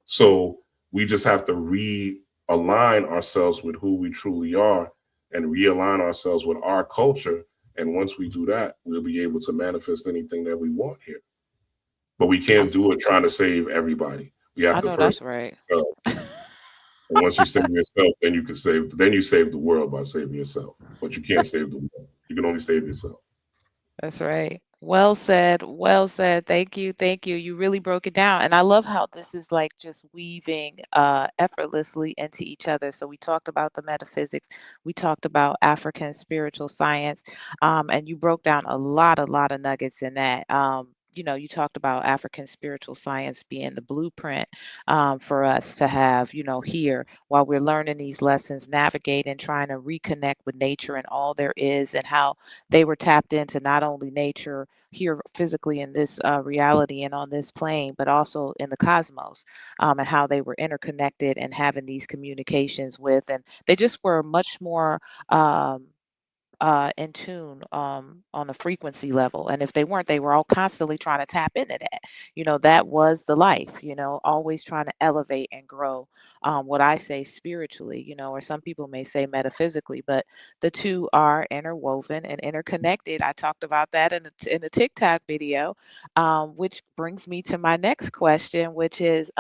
So we just have to realign ourselves with who we truly are and realign ourselves with our culture. And once we do that, we'll be able to manifest anything that we want here. But we I, can't do it trying to save everybody. We have I to know that's first right. save ourselves. And once you save yourself, then you save the world by saving yourself. But you can't save the world. You can only save yourself. That's right. Well said. Well said. Thank you. Thank you. You really broke it down. And I love how this is like just weaving effortlessly into each other. So we talked about the metaphysics, we talked about African spiritual science, and you broke down a lot of nuggets in that. You talked about African spiritual science being the blueprint for us to have, here while we're learning these lessons, navigating, trying to reconnect with nature and all there is, and how they were tapped into not only nature here physically in this reality and on this plane, but also in the cosmos, and how they were interconnected and having these communications with, and they just were much more um, in tune on a frequency level. And if they weren't, they were all constantly trying to tap into that. That was the life, always trying to elevate and grow. What I say spiritually, or some people may say metaphysically, but the two are interwoven and interconnected. I talked about that in the TikTok video, which brings me to my next question, which is,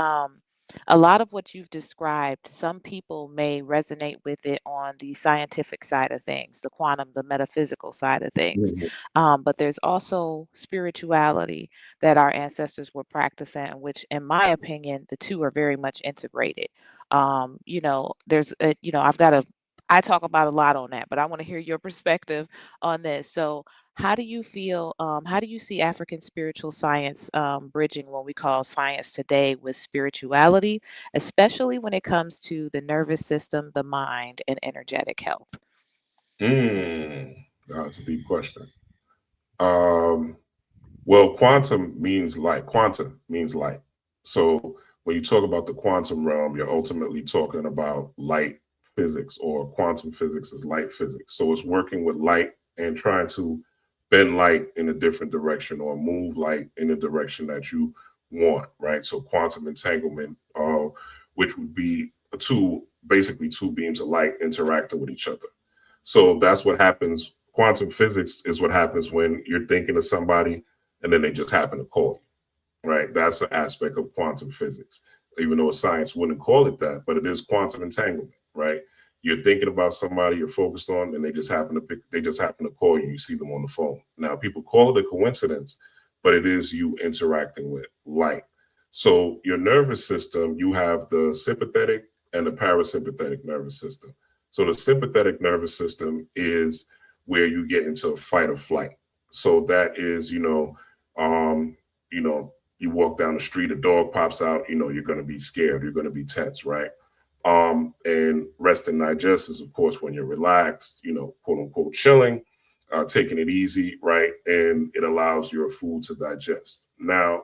a lot of what you've described, some people may resonate with it on the scientific side of things, the quantum, the metaphysical side of things. Mhm. But there's also spirituality that our ancestors were practicing, which, in my opinion, the two are very much integrated. I talk about a lot on that, but I want to hear your perspective on this. So, how do you see African spiritual science bridging what we call science today with spirituality, especially when it comes to the nervous system, the mind, and energetic health? Mm. That's a deep question. Um, Well, quantum means light. Quantum means light. So when you talk about the quantum realm, you're ultimately talking about light physics, or quantum physics is light physics. So it's working with light and trying to bend light in a different direction, or move light in the direction that you want, right? So quantum entanglement, which would be basically two beams of light interacting with each other. So that's what happens. Quantum physics is what happens when you're thinking of somebody and then they just happen to call you, right? That's an aspect of quantum physics, even though science wouldn't call it that, but it is quantum entanglement, right? You're thinking about somebody you're focused on, and they just happen to call you. You see them on the phone. Now, people call it a coincidence, but it is you interacting with light. So your nervous system, you have the sympathetic and the parasympathetic nervous system. So the sympathetic nervous system is where you get into a fight or flight. So that is, um, you walk down the street, a dog pops out, you're going to be scared, you're going to be tense, right? And rest and digest is, of course, when you're relaxed, quote unquote, chilling, taking it easy, right? And it allows your food to digest. Now,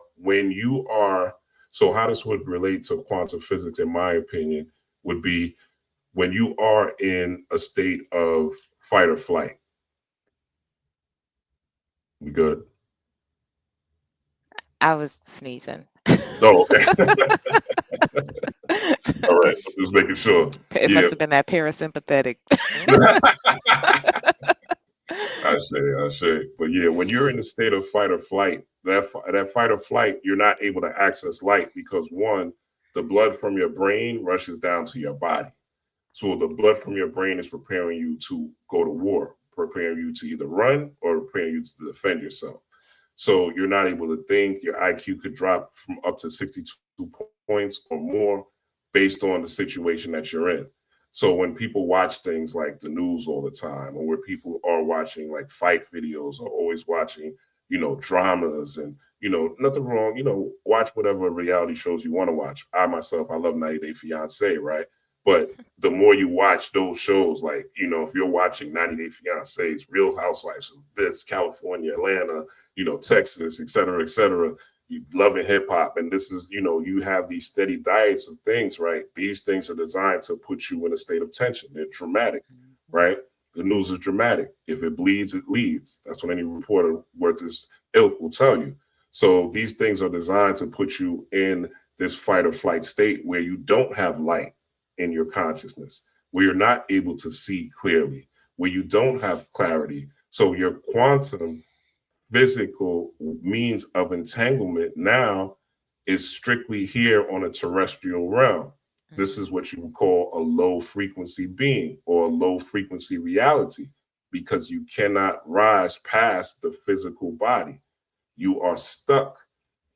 so how this would relate to quantum physics, in my opinion, would be when you are in a state of fight or flight. We good? I was sneezing. No, okay. All right. Just making sure. It Yeah. must have been that parasympathetic. I say. But yeah, when you're in a state of fight or flight, that fight or flight, you're not able to access light because, one, the blood from your brain rushes down to your body. So the blood from your brain is preparing you to go to war, preparing you to either run or preparing you to defend yourself. So you're not able to think. Your IQ could drop from up to 62 points or more based on the situation that you're in. So when people watch things like the news all the time, or where people are watching like fight videos, or always watching, dramas, and, nothing wrong, watch whatever reality shows you want to watch. I myself, I love 90 Day Fiance, right? But the more you watch those shows, like, if you're watching 90 Day Fiancés, Real Housewives of this, California, Atlanta, Texas, et cetera, you loving hip hop, and this is, you have these steady diets of things, right? These things are designed to put you in a state of tension. They're dramatic, Mhm. right? The news is dramatic. If it bleeds, it leads. That's what any reporter worth his ilk will tell you. So these things are designed to put you in this fight or flight state where you don't have light in your consciousness, where you're not able to see clearly, where you don't have clarity. So your quantum physical means of entanglement now is strictly here on a terrestrial realm. This is Mhm. what you would call a low frequency being or a low frequency reality, because you cannot rise past the physical body. You are stuck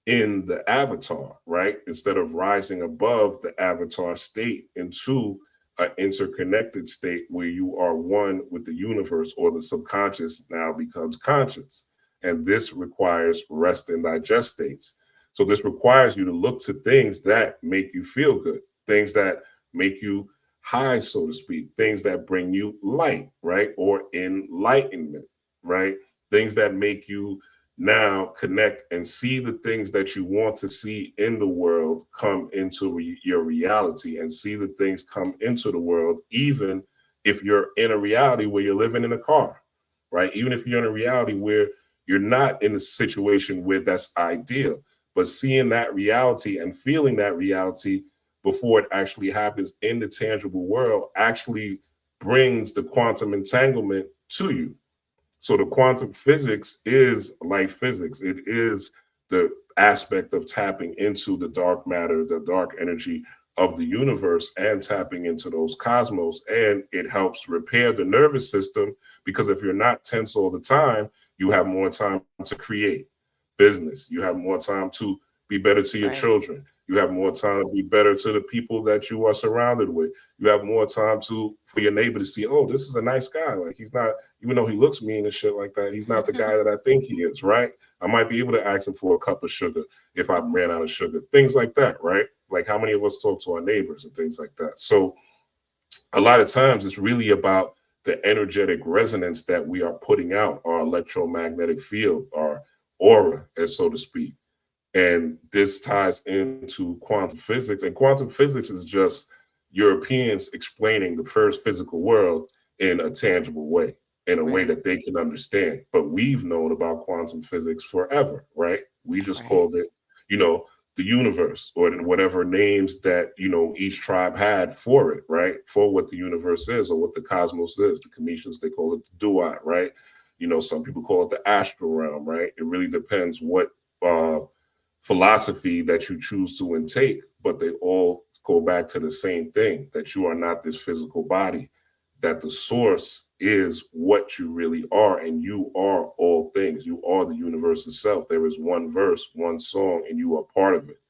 in the avatar, right? Instead of rising above the avatar state into an interconnected state where you are one with the universe, or the subconscious now becomes conscious. And this requires rest and digest states. So this requires you to look to things that make you feel good, things that make you high, so to speak, things that bring you light, right? Or enlightenment, right? Things that make you now connect and see the things that you want to see in the world come into your reality, and see the things come into the world, even if you're in a reality where you're living in a car, right? Even if you're in a reality where you're not in a situation where that's ideal, but seeing that reality and feeling that reality before it actually happens in the tangible world actually brings the quantum entanglement to you. So the quantum physics is life physics. It is the aspect of tapping into the dark matter, the dark energy of the universe, and tapping into those cosmos. And it helps repair the nervous system, because if you're not tense all the time, you have more time to create business. You have more time to be better to your Right. children. You have more time to be better to the people that you are surrounded with. You have more time to for your neighbor to see, oh, this is a nice guy. Like, he's not, even though he looks mean and shit like that, he's not the guy that I think he is, right? I might be able to ask him for a cup of sugar if I ran out of sugar. Things like that, right? Like, how many of us talk to our neighbors and things like that? So a lot of times it's really about the energetic resonance that we are putting out, our electromagnetic field, our aura, as so to speak. And this ties into quantum physics. And quantum physics is just Europeans explaining the first physical world in a tangible way, in a way Right. that they can understand. But we've known about quantum physics forever, right? We just Right. called it, you know, the universe, or whatever names that, each tribe had for it, right? For what the universe is, or what the cosmos is. The Cometians, they call it the duat, right? Some people call it the astral realm, right? It really depends what uh, philosophy that you choose to intake, but they all go back to the same thing, that you are not this physical body, that the source is what you really are, and you are all things. You are the universe itself. There is one verse, one song, and you are part of it.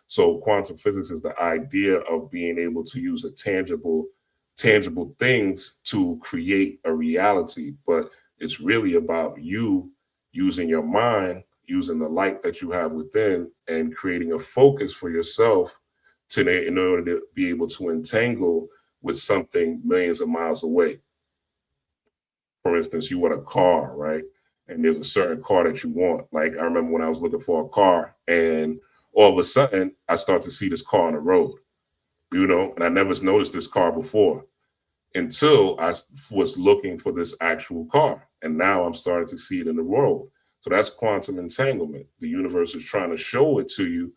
So quantum physics is the idea of being able to use a tangible things to create a reality, but it's really about you using your mind, using the light that you have within, and creating a focus for yourself in order to be able to entangle with something millions of miles away. For instance, you want a car, right? And there's a certain car that you want. Like, I remember when I was looking for a car, and all of a sudden I start to see this car on the road, and I never noticed this car before until was looking for this actual car. And now I'm starting to see it in the world. So that's quantum entanglement. The universe is trying to show it to you.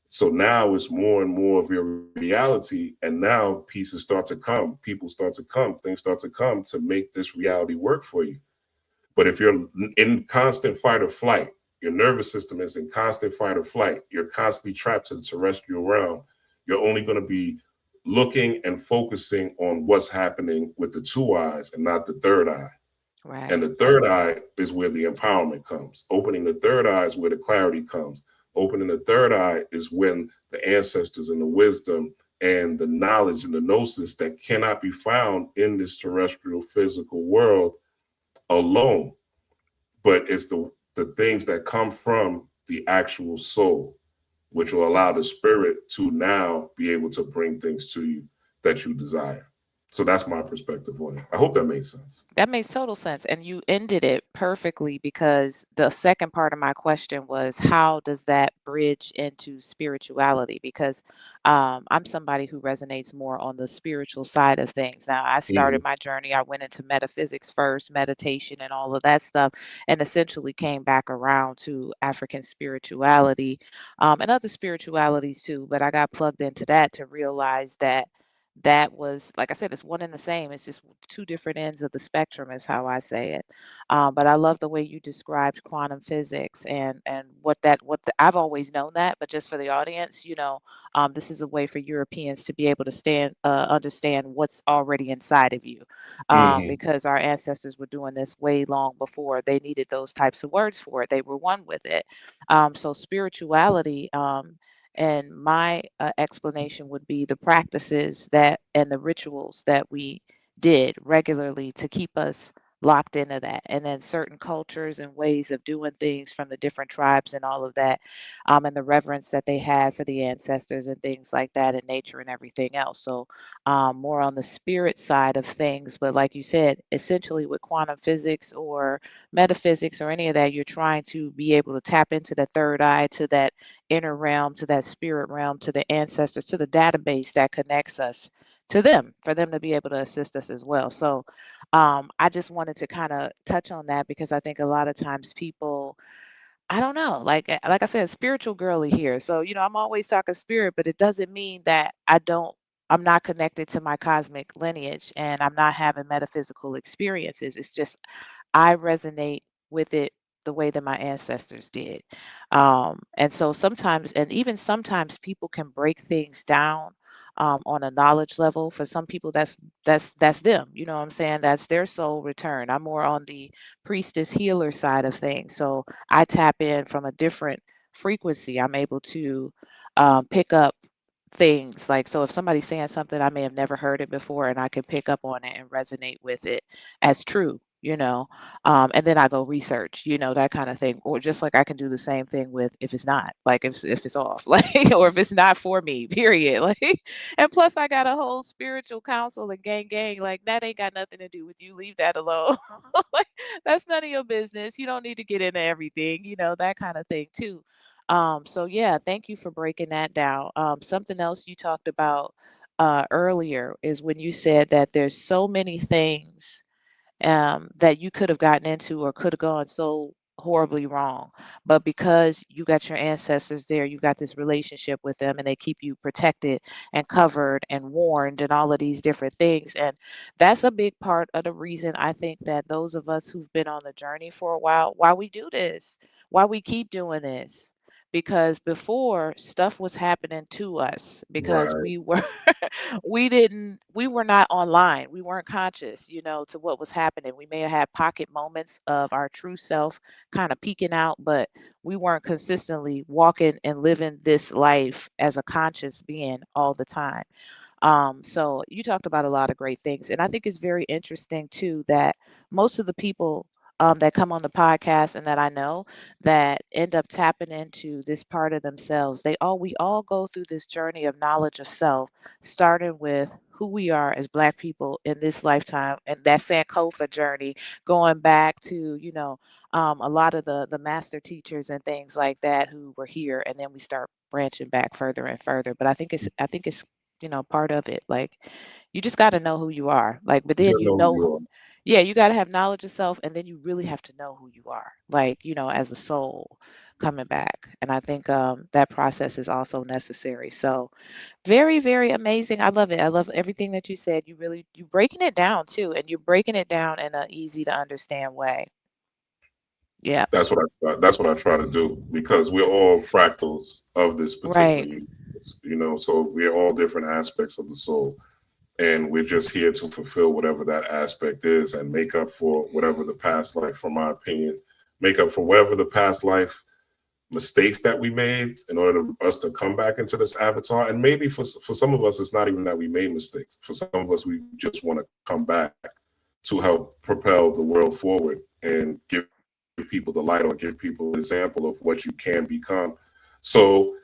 So now it's more and more of your reality. And now pieces start to come, people start to come, things start to come to make this reality work for you. But if you're in constant fight or flight, your nervous system is in constant fight or flight, you're constantly trapped to the terrestrial realm, you're only going to be looking and focusing on what's happening with the two eyes and not the third eye. And Right. the third eye is where the empowerment comes. Opening the third eye is where the clarity comes. Opening the third eye is when the ancestors and the wisdom and the knowledge and the gnosis that cannot be found in this terrestrial physical world alone, but it's the things that come from the actual soul, which will allow the spirit to now be able to bring things to you. that you desire. So that's my perspective on it. I hope that makes sense. That makes total sense. And you ended it perfectly because the second part of my question was how does that bridge into spirituality? Because I'm somebody who resonates more on the spiritual side of things. Now, I started Mhm. my journey, I went into metaphysics first, meditation, and all of that stuff, and essentially came back around to African spirituality and other spiritualities too. But I got plugged into that to realize that that was, like I said, it's one and the same. It's just two different ends of the spectrum, is how I say it. But I love the way you described quantum physics and I've always known that, but just for the audience, this is a way for Europeans to be able to understand what's already inside of you, Mhm. because our ancestors were doing this way long before they needed those types of words for it. They were one with it. So spirituality. And my explanation would be the practices that and the rituals that we did regularly to keep us locked into that. And then certain cultures and ways of doing things from the different tribes and all of that, and the reverence that they had for the ancestors and things like that, and nature and everything else. So, more on the spirit side of things. But like you said, essentially with quantum physics or metaphysics or any of that, you're trying to be able to tap into the third eye, to that inner realm, to that spirit realm, to the ancestors, to the database that connects us to them, for them to be able to assist us as well. So I just wanted to kind of touch on that because I think a lot of times people, I don't know, like I said, spiritual girly here. So, I'm always talking spirit, but it doesn't mean that I'm not connected to my cosmic lineage and I'm not having metaphysical experiences. It's just I resonate with it the way that my ancestors did. And so sometimes, and even sometimes, people can break things down on a knowledge level. For some people, that's them. You know what I'm saying? That's their soul return. I'm more on the priestess healer side of things. So I tap in from a different frequency. I'm able to pick up things like, so if somebody's saying something, I may have never heard it before, and I can pick up on it and resonate with it as true, and then I go research, that kind of thing. Or just like I can do the same thing with if it's not, like if it's off, like, or if it's not for me, period. Like, and plus I got a whole spiritual council and gang, like that ain't got nothing to do with you. Leave that alone. Like, that's none of your business. You don't need to get into everything, that kind of thing too. So yeah, thank you for breaking that down. Something else you talked about earlier is when you said that there's so many things that you could have gotten into or could have gone so horribly wrong. But because you got your ancestors there, you got this relationship with them and they keep you protected and covered and warned and all of these different things. And that's a big part of the reason I think that those of us who've been on the journey for a while, why we do this, why we keep doing this. Because before, stuff was happening to us because Right. we were we were not online. We weren't conscious, to what was happening. We may have had pocket moments of our true self kind of peeking out, but we weren't consistently walking and living this life as a conscious being all the time. So you talked about a lot of great things. And I think it's very interesting too that most of the people that come on the podcast and that I know that end up tapping into this part of themselves, we all go through this journey of knowledge of self, starting with who we are as Black people in this lifetime, and that Sankofa journey, going back to, a lot of the master teachers and things like that who were here, and then we start branching back further and further. But I think it's part of it. Like, you just got to know who you are. Like, but You then gotta know who you are. yeah, you got to have knowledge of self, and then you really have to know who you are. Like, as a soul coming back. And I think that process is also necessary. So, very, very amazing. I love it. I love everything that you said. You breaking it down too, and you're breaking it down in a easy to understand way. Yeah. That's what I try to do because we're all fractals of this particular Right. universe, so we're all different aspects of the soul, and we're just here to fulfill whatever that aspect is and make up for whatever the past life, from my opinion, make up for whatever the past life mistakes that we made in order for us to come back into this avatar. And maybe for some of us, it's not even that we made mistakes. For some of us, we just want to come back to help propel the world forward and give people the light or give people an example of what you can become. So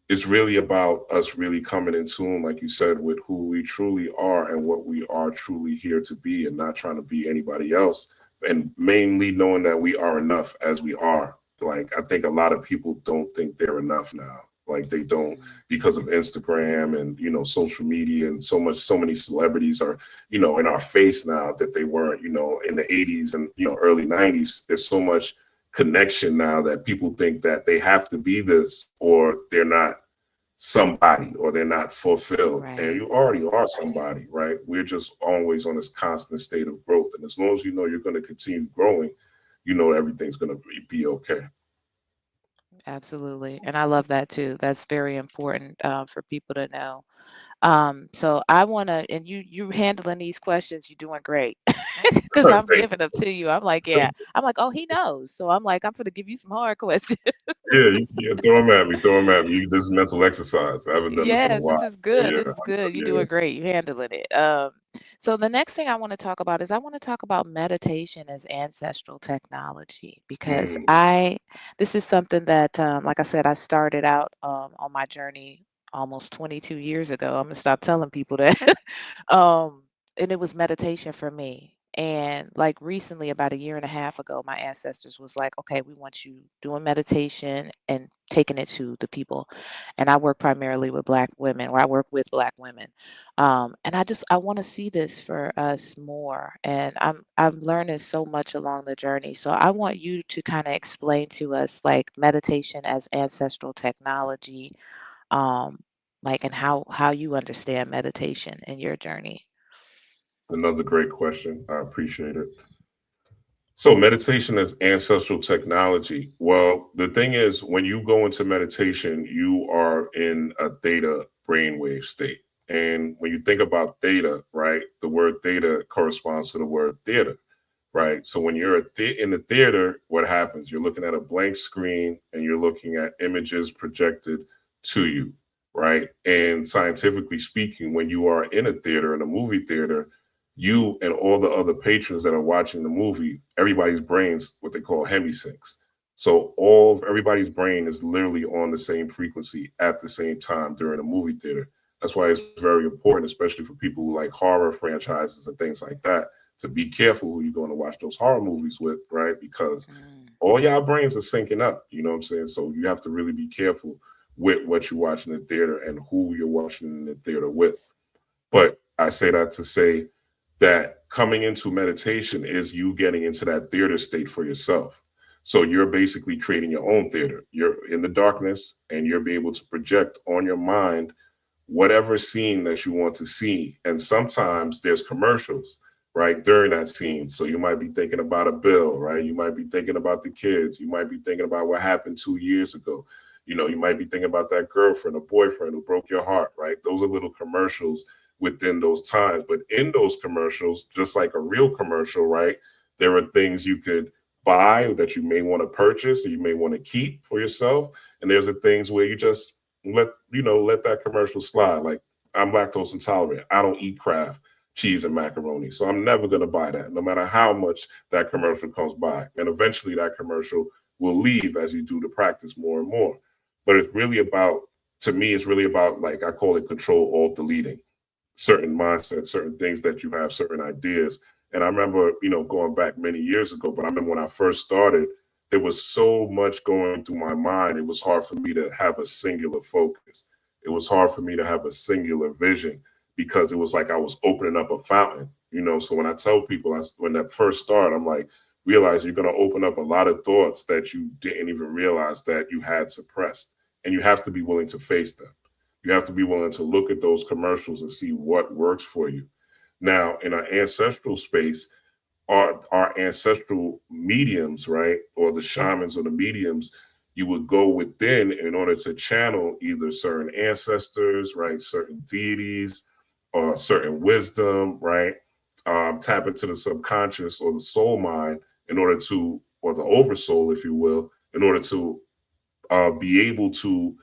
it's really about us really coming in tune, like you said, with who we truly are and what we are truly here to be, and not trying to be anybody else. And mainly knowing that we are enough as we are. Like, I think a lot of people don't think they're enough now. Like, they don't, Mm. because of Instagram and, social media, and so many celebrities are, in our face now that they weren't, in the 80s and, early 90s. There's so much connection now that people think that they have to be this, or they're not somebody, or they're not fulfilled. And Right. you already are somebody, right? We're just always on this constant state of growth. And as long as you know you're going to continue growing, everything's going to be okay. Absolutely. And I love that too. That's very important for people to know. So I want to, and you handling these questions, you're doing great because I'm Thank giving them to you. I'm like, yeah. I'm like, oh, he knows. So I'm like, I'm going to give you some hard questions. Yeah, yeah, throw them at me, throw them at me. This is mental exercise. I haven't done this in a Yes, while. this is So good. yeah, This is good. You're yeah. doing great. You're handling it. So the next thing I want to talk about is I want to talk about meditation as ancestral technology because Mm, this is something that, like I said, I started out on my journey almost 22 years ago. I'm gonna stop telling people that. um, and it was meditation for me. And like recently, about a year and a half ago, my ancestors was like, okay, we want you doing meditation and taking it to the people. And I work primarily with Black women, or I work with Black women. And I want to see this for us more. And I'm learning so much along the journey. So I want you to kind of explain to us like meditation as ancestral technology, um, like and how you understand meditation in your journey. another great question. I appreciate it. So, meditation as ancestral technology. Well, the thing is, when you go into meditation, you are in a theta brainwave state. And when you think about theta, right, the word theta corresponds to the word theater, right? So, when you're in the theater, what happens? You're looking at a blank screen and you're looking at images projected to you, right? And scientifically speaking, when you are in a theater, in a movie theater, you and all the other patrons that are watching the movie, everybody's brains, what they call hemisyncs. So everybody's brain is literally on the same frequency at the same time during a movie theater. That's why it's very important, especially for people who like horror franchises and things like that, to be careful who you're going to watch those horror movies with, right? Because Mm. all y'all brains are syncing up. You know what I'm saying? So you have to really be careful with what you're watching in the theater and who you're watching in the theater with. But I say that to say that coming into meditation is you getting into that theater state for yourself. So you're basically creating your own theater. You're in the darkness and you're be able to project on your mind whatever scene that you want to see. And sometimes there's commercials, right, during that scene. So you might be thinking about a bill, right? You might be thinking about the kids. You might be thinking about what happened 2 years ago. You might be thinking about that girlfriend or boyfriend who broke your heart, right? Those are little commercials within those times. But in those commercials, just like a real commercial, right, there are things you could buy that you may want to purchase or you may want to keep for yourself. And there's the things where you just let that commercial slide. Like, I'm lactose intolerant. I don't eat Kraft cheese and macaroni. So I'm never going to buy that, no matter how much that commercial comes by. And eventually that commercial will leave as you do the practice more and more. But it's really about, to me, it's really about, like, I call it control alt deleting certain mindsets, certain things that you have, certain ideas. And I remember, going back many years ago, but I remember when I first started, there was so much going through my mind. It was hard for me to have a singular focus. It was hard for me to have a singular vision because it was like I was opening up a fountain. So when I tell people, when that first started, I'm like, realize you're going to open up a lot of thoughts that you didn't even realize that you had suppressed. And you have to be willing to face them. You have to be willing to look at those commercials and see what works for you. Now, in our ancestral space, our ancestral mediums, right, or the shamans or the mediums, you would go within in order to channel either certain ancestors, right, certain deities, or certain wisdom, right, tap into the subconscious or the soul mind in order to, or the oversoul, if you will, in order to be able to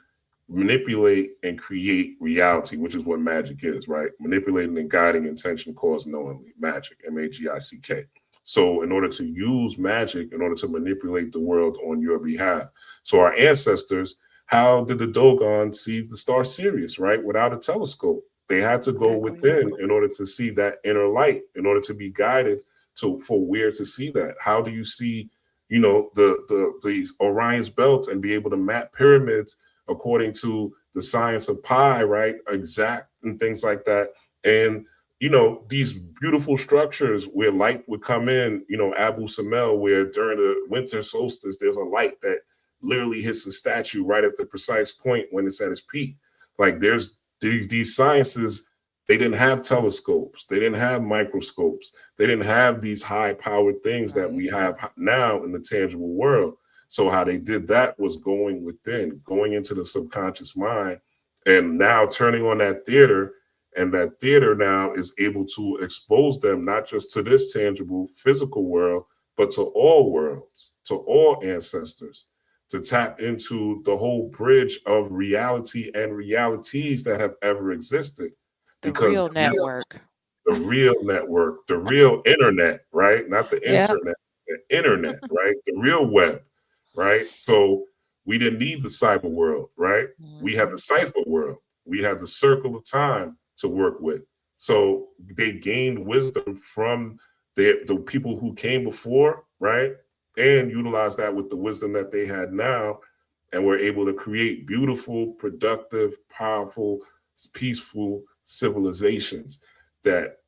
manipulate and create reality, which is what magic is, right? Manipulating and guiding intention cause knowingly. Magic, Magick. So, in order to use magic, in order to manipulate the world on your behalf. So, our ancestors How did the Dogon see the star Sirius, right? Without a telescope. They had to go Exactly. within in order to see that inner light, in order to be guided to for where to see that. How do you see, the Orion's belt and be able to map pyramids according to the science of pi, right? Exact and things like that. And these beautiful structures where light would come in, Abu Samel, where during the winter solstice, there's a light that literally hits the statue right at the precise point when it's at its peak. Like there's these sciences, they didn't have telescopes, they didn't have microscopes, they didn't have these high powered things that Right. we have now in the tangible world. So how they did that was going within, going into the subconscious mind, and now turning on that theater. And that theater now is able to expose them not just to this tangible physical world, but to all worlds, to all ancestors, to tap into the whole bridge of reality and realities that have ever existed. The Because real this, network. the real network, the real internet, right? Not the Yeah. internet, the internet, right? The real web, right? So we didn't need the cyber world, right? We had Hmm. the cipher world. We had the circle of time to work with. So they gained wisdom from the people who came before, right? And utilized that with the wisdom that they had now, and were able to create beautiful, productive, powerful, peaceful civilizations that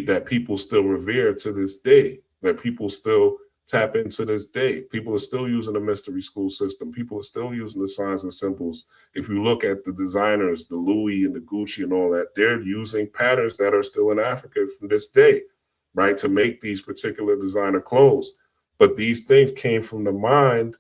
that people still revere to this day, that people still tap into this day. People are still using the mystery school system. People are still using the signs and symbols. If you look at the designers, the Louis and the Gucci and all that, they're using patterns that are still in Africa from this day, right, to make these particular designer clothes. But these things came from the mind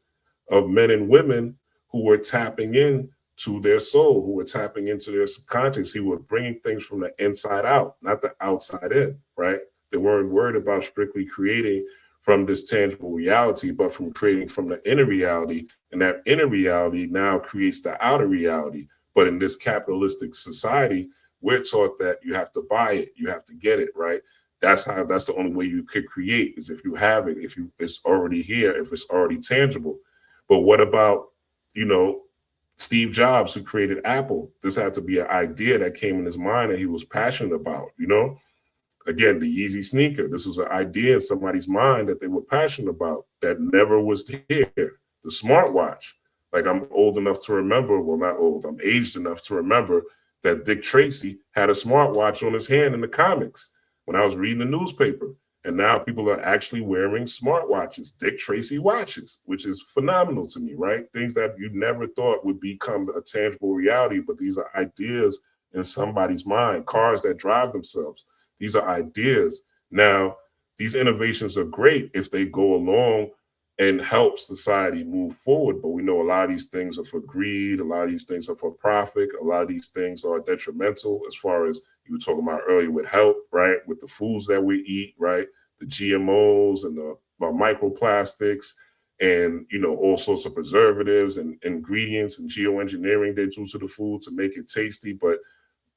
of men and women who were tapping in to their soul, who were tapping into their subconscious, who were bringing things from the inside out, not the outside in, right? They weren't worried about strictly creating from this tangible reality, but from creating from the inner reality. And that inner reality now creates the outer reality. But in this capitalistic society, we're taught that you have to buy it, you have to get it, right? That's the only way you could create is if you have it, if you it's already here, if it's already tangible. But what about, you know, Steve Jobs, who created Apple? This had to be an idea that came in his mind that he was passionate about, you know? Again, the Yeezy sneaker. This was an idea in somebody's mind that they were passionate about that never was here. The smartwatch. Like I'm old enough to remember, well, not old, I'm aged enough to remember that Dick Tracy had a smartwatch on his hand in the comics when I was reading the newspaper. And now people are actually wearing smartwatches, Dick Tracy watches, which is phenomenal to me, right? Things that you never thought would become a tangible reality, but these are ideas in somebody's mind, cars that drive themselves. These are ideas. Now, these innovations are great if they go along and help society move forward. But we know a lot of these things are for greed. A lot of these things are for profit. A lot of these things are detrimental as far as you were talking about earlier with health, right? With the foods that we eat, right? The GMOs and the microplastics and, all sorts of preservatives and ingredients and geoengineering they do to the food to make it tasty. But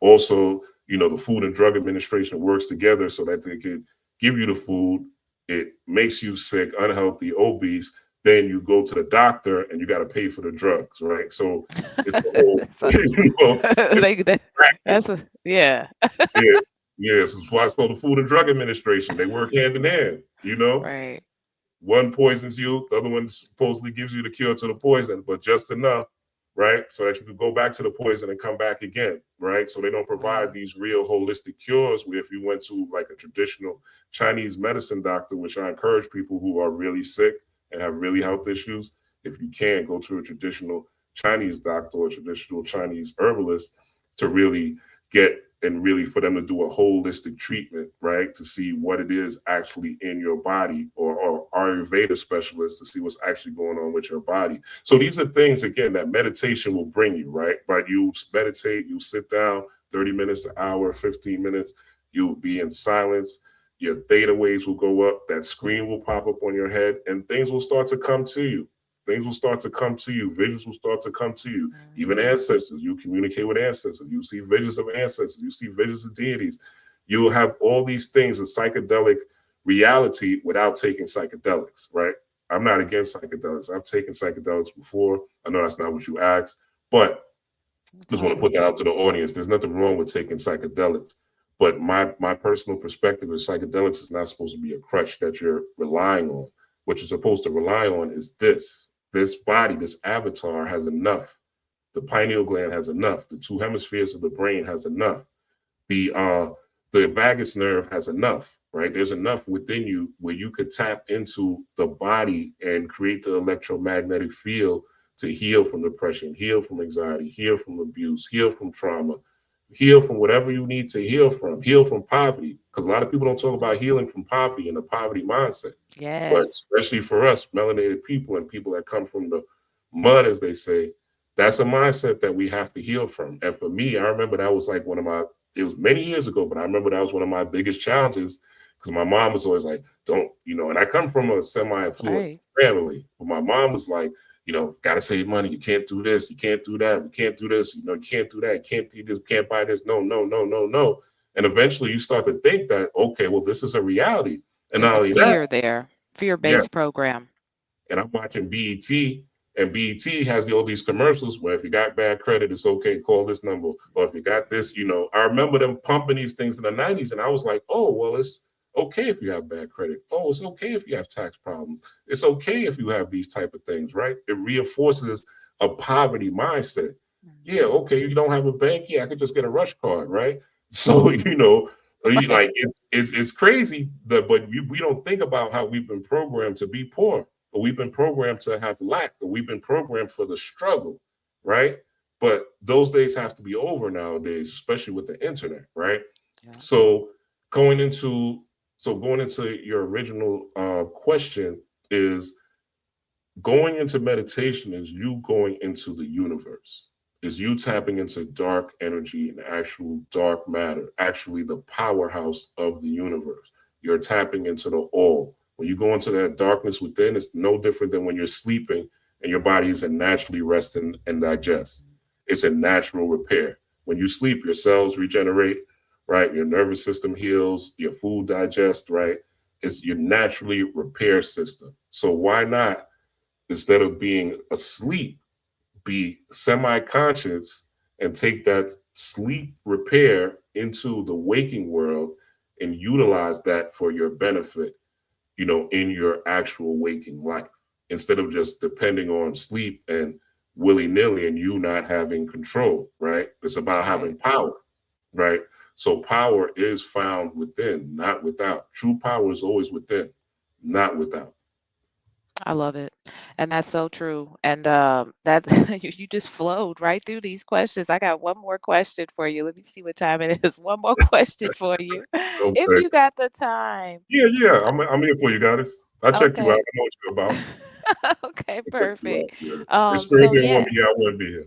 also, the Food and Drug Administration works together so that they can give you the food. It makes you sick, unhealthy, obese. Then you go to the doctor and you got to pay for the drugs, right? So it's the whole, So, it's they, that, practice. that's a yeah. Yeah, yes. It's why it's called the Food and Drug Administration. They work hand in hand. Right. One poisons you, the other one supposedly gives you the cure to the poison, but just enough, right? So that you could go back to the poison and come back again, right? So they don't provide Wow. these real holistic cures where if you went to like a traditional Chinese medicine doctor, which I encourage people who are really sick and have really health issues, if you can go to a traditional Chinese doctor or a traditional Chinese herbalist to really get and really for them to do a holistic treatment, right? To see what it is actually in your body or Ayurveda specialist to see what's actually going on with your body. So these are things, again, that meditation will bring you, right? But you meditate, you sit down 30 minutes, an hour, 15 minutes, you'll be in silence. Your theta waves will go up, that screen will pop up on your head, and things will start to come to you. Things will start to come to you. Visions will start to come to you. Even Hmm. ancestors, you communicate with ancestors. You see visions of ancestors. You see visions of deities. You'll have all these things of psychedelic reality without taking psychedelics, right? I'm not against psychedelics. I've taken psychedelics before. I know that's not what you asked, But That's just all want to good. put that out to the audience. There's nothing wrong with taking psychedelics, but my personal perspective is psychedelics is not supposed to be a crutch that you're relying on. What you're supposed to rely on is this body, this avatar has enough. The pineal gland has enough. The two hemispheres of the brain has enough. The vagus nerve has enough, right? There's enough within you where you could tap into the body and create the electromagnetic field to heal from depression, heal from anxiety, heal from abuse, heal from trauma, heal from whatever you need to heal from poverty. Because a lot of people don't talk about healing from poverty and the poverty mindset. But Yes. especially for us, melanated people and people that come from the mud, as they say, that's a mindset that we have to heal from. And for me, I remember that was like one of my, it was many years ago, but I remember that was one of my biggest challenges because my mom was always like, don't, and I come from a semi-affluent Right. family, but my mom was like, gotta save money. You can't do this. You can't do that. We can't do this. You can't do that. You can't do this. Can't buy this. No, no, no, no, no. And eventually you start to think that, okay, well, this is a reality. And There's not a only that, fear there, fear-based yes, program. and I'm watching BET, and BET has all these commercials where if you got bad credit, it's okay, call this number. Or if you got this, I remember them pumping these things in the 90s, and I was like, oh, well, it's okay if you have bad credit. Oh, it's okay if you have tax problems. It's okay if you have these type of things, right? It reinforces a poverty mindset. Yeah, Mhm. okay, you don't have a bank. Yeah, I could just get a rush card, right? So, Right. like it's crazy that, but we don't think about how we've been programmed to be poor, or we've been programmed to have lack, or we've been programmed for the struggle, right? But those days have to be over nowadays, especially with the internet, right? Yeah. So going into going into your original question is going into meditation is you going into the universe, is you tapping into dark energy and actual dark matter, actually the powerhouse of the universe. You're tapping into the all. When you go into that darkness within, it's no different than when you're sleeping and your body is in naturally rest and digest. It's a natural repair. When you sleep, your cells regenerate, right? Your nervous system heals, your food digests, right? It's your naturally repair system. So why not, instead of being asleep, be semi-conscious and take that sleep repair into the waking world and utilize that for your benefit, in your actual waking life, instead of just depending on sleep and willy-nilly and you not having control, right? It's about Right. having power, right? So power is found within, not without. True power is always within, not without. I love it. And that's so true. And that you just flowed right through these questions. I got one more question for you. Let me see what time it is. One more question for you. If Okay. you got the time. Yeah, yeah. I'm here for you guys. I check you out. Okay. I know what you're about. Okay, I check you out. perfect. Yeah. If Spirit So didn't want yeah, me here, I wouldn't be here.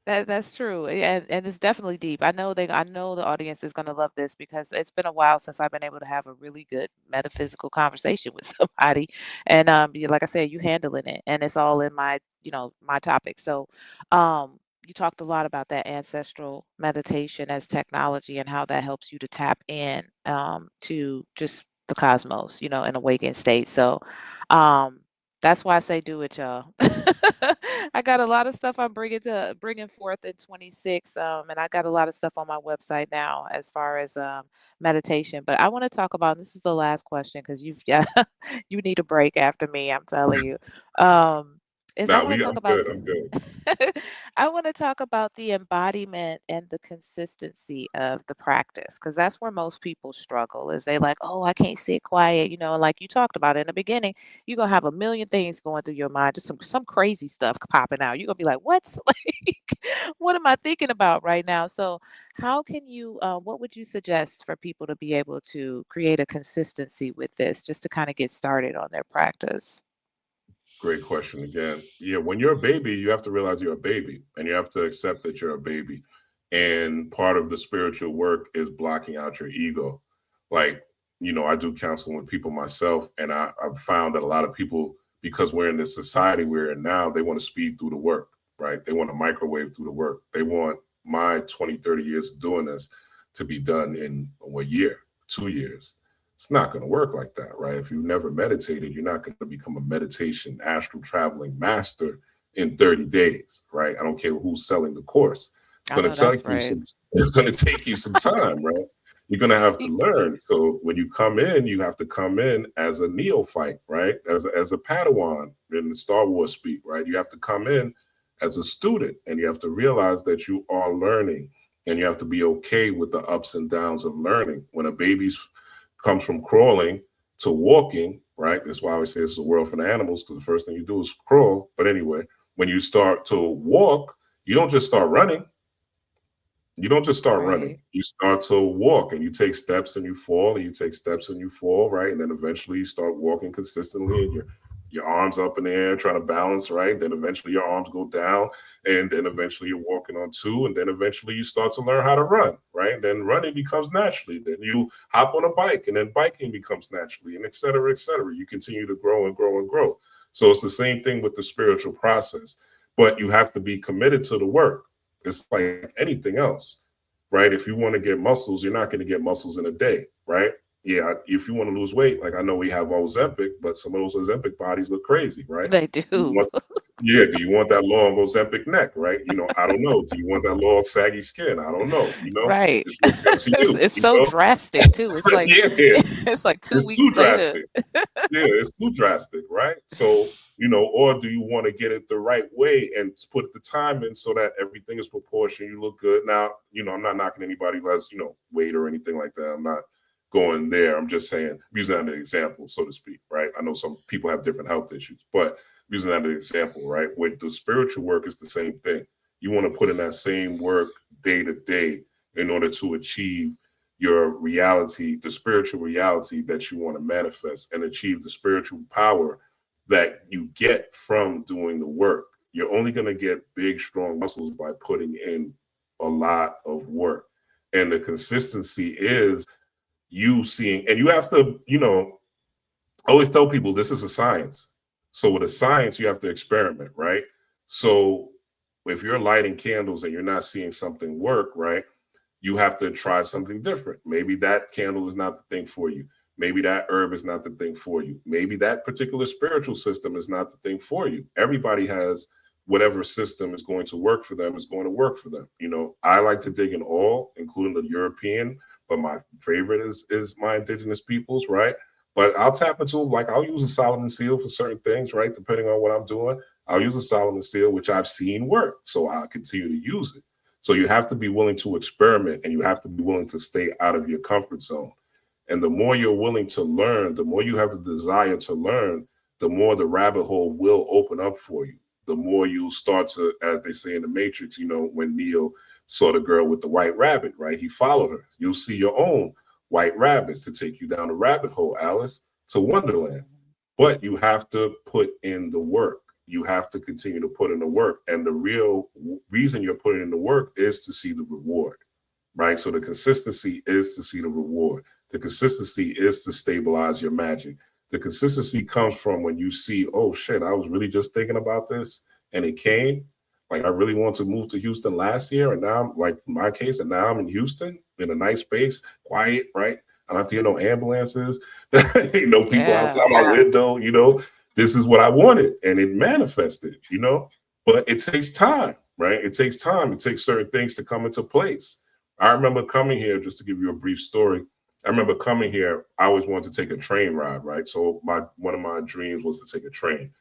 that's true, and it's definitely deep. I know the audience is gonna love this because it's been a while since I've been able to have a really good metaphysical conversation with somebody, and like I said, you handling it, and it's all in my my topic. So, you talked a lot about that ancestral meditation as technology and how that helps you to tap in to just the cosmos, in awakened state. So, um, that's why I say do it, y'all. I got a lot of stuff I'm bringing forth in 26, and I got a lot of stuff on my website now as far as meditation. But I want to talk about, this is the last question because you've yeah, you need a break after me. I'm telling you. Is I Nah, want to talk I'm about good. I'm good. I want to talk about the embodiment and the consistency of the practice because that's where most people struggle is they like, oh, I can't sit quiet, and like you talked about in the beginning, you're gonna have a million things going through your mind, just some crazy stuff popping out. You're gonna be like, what's like what am I thinking about right now? So how can you what would you suggest for people to be able to create a consistency with this just to kind of get started on their practice? Great question again. Yeah, when you're a baby, you have to realize you're a baby and you have to accept that you're a baby. And part of the spiritual work is blocking out your ego. Like, I do counseling with people myself, and I've found that a lot of people, because we're in this society we're in now, they want to speed through the work, right? They want to microwave through the work. They want my 20, 30 years of doing this to be done in a year, 2 years. It's not going to work like that, right? If you've never meditated, you're not going to become a meditation astral traveling master in 30 days, right? I don't care who's selling the course. It's I going know to take that's you right. some, it's going to take you some time, right? You're going to have to Y- learn. So when you come in, you have to come in as a neophyte, right? As a Padawan in the Star Wars speak, right? You have to come in as a student, and you have to realize that you are learning, and you have to be okay with the ups and downs of learning. When a baby comes from crawling to walking, right? That's why I always say it's a world for the animals, because the first thing you do is crawl. But anyway, when you start to walk, you don't just start running. You don't just start running. Right. You start to walk, and you take steps and you fall, and you take steps and you fall, right? And then eventually you start walking consistently, and your arms up in the air trying to balance, right? Then eventually your arms go down, and then eventually you're walking on two, and then eventually you start to learn how to run, right? And then running becomes naturally. Then you hop on a bike, and then biking becomes naturally, and et cetera, et cetera. You continue to grow and grow and grow. So it's the same thing with the spiritual process, but you have to be committed to the work. It's like anything else, right? If you want to get muscles, you're not going to get muscles in a day, right? Yeah, if you want to lose weight, like I know we have Ozempic, but some of those Ozempic bodies look crazy, right? They You do. want, yeah, do you want that long Ozempic neck, right? I don't know. Do you want that long saggy skin? I don't know. Right. It's really up to you. It's so drastic too. It's like Yeah, it's like two it's too weeks later. drastic. Yeah, it's too drastic, right? So, or do you want to get it the right way and put the time in so that everything is proportioned? You look good. Now, I'm not knocking anybody who has, weight or anything like that. I'm not going there. I'm just saying, using that as an example, so to speak, right? I know some people have different health issues, but using that as an example, right? With the spiritual work, it's the same thing. You want to put in that same work day to day in order to achieve your reality, the spiritual reality that you want to manifest and achieve the spiritual power that you get from doing the work. You're only going to get big, strong muscles by putting in a lot of work. And the consistency is you seeing, and you have to, I always tell people this is a science. So with a science, you have to experiment, right? So if you're lighting candles and you're not seeing something work, right? You have to try something different. Maybe that candle is not the thing for you. Maybe that herb is not the thing for you. Maybe that particular spiritual system is not the thing for you. Everybody has whatever system is going to work for them is going to work for them. I like to dig in all, including the European, but my favorite is my indigenous peoples, right? But I'll tap into, like, I'll use a Solomon seal for certain things, right? Depending on what I'm doing. I'll use a Solomon seal, which I've seen work. So I'll continue to use it. So you have to be willing to experiment, and you have to be willing to stay out of your comfort zone. And the more you're willing to learn, the more you have the desire to learn, the more the rabbit hole will open up for you. The more you start to, as they say in the Matrix, when Neo saw the girl with the white rabbit, right? He followed her. You'll see your own white rabbits to take you down the rabbit hole, Alice, to Wonderland. But you have to put in the work. You have to continue to put in the work. And the real reason you're putting in the work is to see the reward, right? So the consistency is to see the reward. The consistency is to stabilize your magic. The consistency comes from when you see, oh shit, I was really just thinking about this and it came. Like, I really want to move to Houston last year, and now, like in my case, and now I'm in Houston in a nice space, quiet, right? I don't have to hear no ambulances, people Yeah. outside my window, this is what I wanted, and it manifested, but it takes time, right? It takes time. It takes certain things to come into place. I remember coming here, just to give you a brief story. I remember coming here, I always wanted to take a train ride, right? So one of my dreams was to take a train,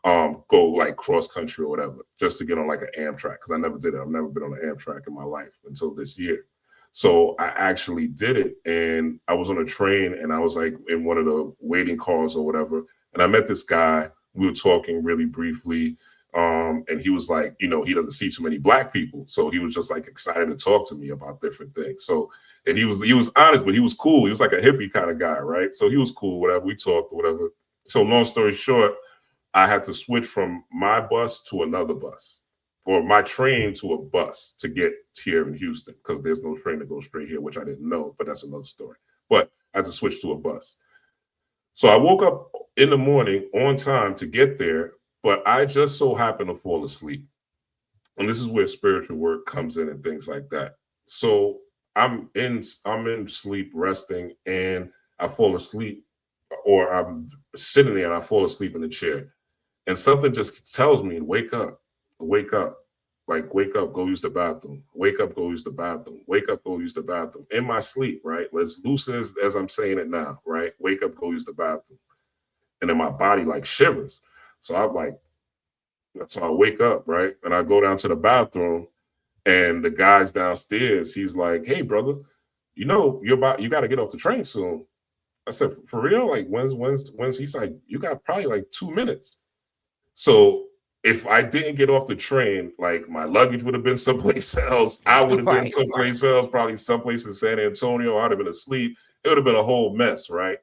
go like cross country or whatever, just to get on like an Amtrak, because I never did it. I've never been on an Amtrak in my life until this year. So I actually did it, and I was on a train, and I was like in one of the waiting cars or whatever, and I met this guy. We were talking really briefly, and he was like, he doesn't see too many black people, so he was just like excited to talk to me about different things. So, and he was honest, but he was cool. He was like a hippie kind of guy, right? So he was cool, whatever. We talked, whatever. So long story short, I had to switch from my bus to another bus, or my train to a bus, to get here in Houston, because there's no train that goes straight here, which I didn't know, but that's another story. But I had to switch to a bus. So I woke up in the morning on time to get there, but I just so happened to fall asleep. And this is where spiritual work comes in and things like that. So I'm in sleep resting, and I fall asleep, or I'm sitting there and I fall asleep in the chair. And something just tells me to wake up. wake up. Like, wake up, go use the bathroom. Wake up, go use the bathroom. Wake up, go use the bathroom. In my sleep, right? As lucid as I'm saying it now, right? Wake up, go use the bathroom. And then my body like shivers. So I'm like, so I wake up, right? And I go down to the bathroom, and the guy's downstairs. He's like, "Hey, brother, you got to get off the train soon." I said, "For real? Like, when's?" He's like, "You got probably like 2 minutes." So if I didn't get off the train, like, my luggage would have been someplace else. I would have been Right. someplace else, probably someplace in San Antonio. I'd have been asleep. It would have been a whole mess, right?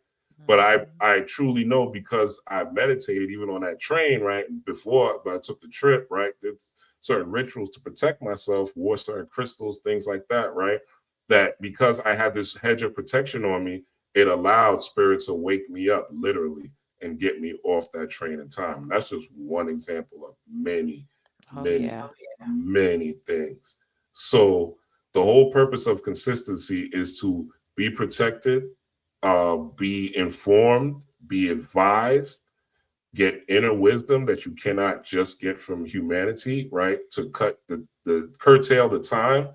But Mhm. I truly know, because I meditated even on that train, right? Before, but I took the trip, right? Did certain rituals to protect myself, wore certain crystals, things like that, right? That because I had this hedge of protection on me, it allowed spirits to wake me up literally and get me off that train in time. And that's just one example of many, Oh many, yeah. many things. So the whole purpose of consistency is to be protected, be informed, be advised, get inner wisdom that you cannot just get from humanity, right? To cut the curtail the time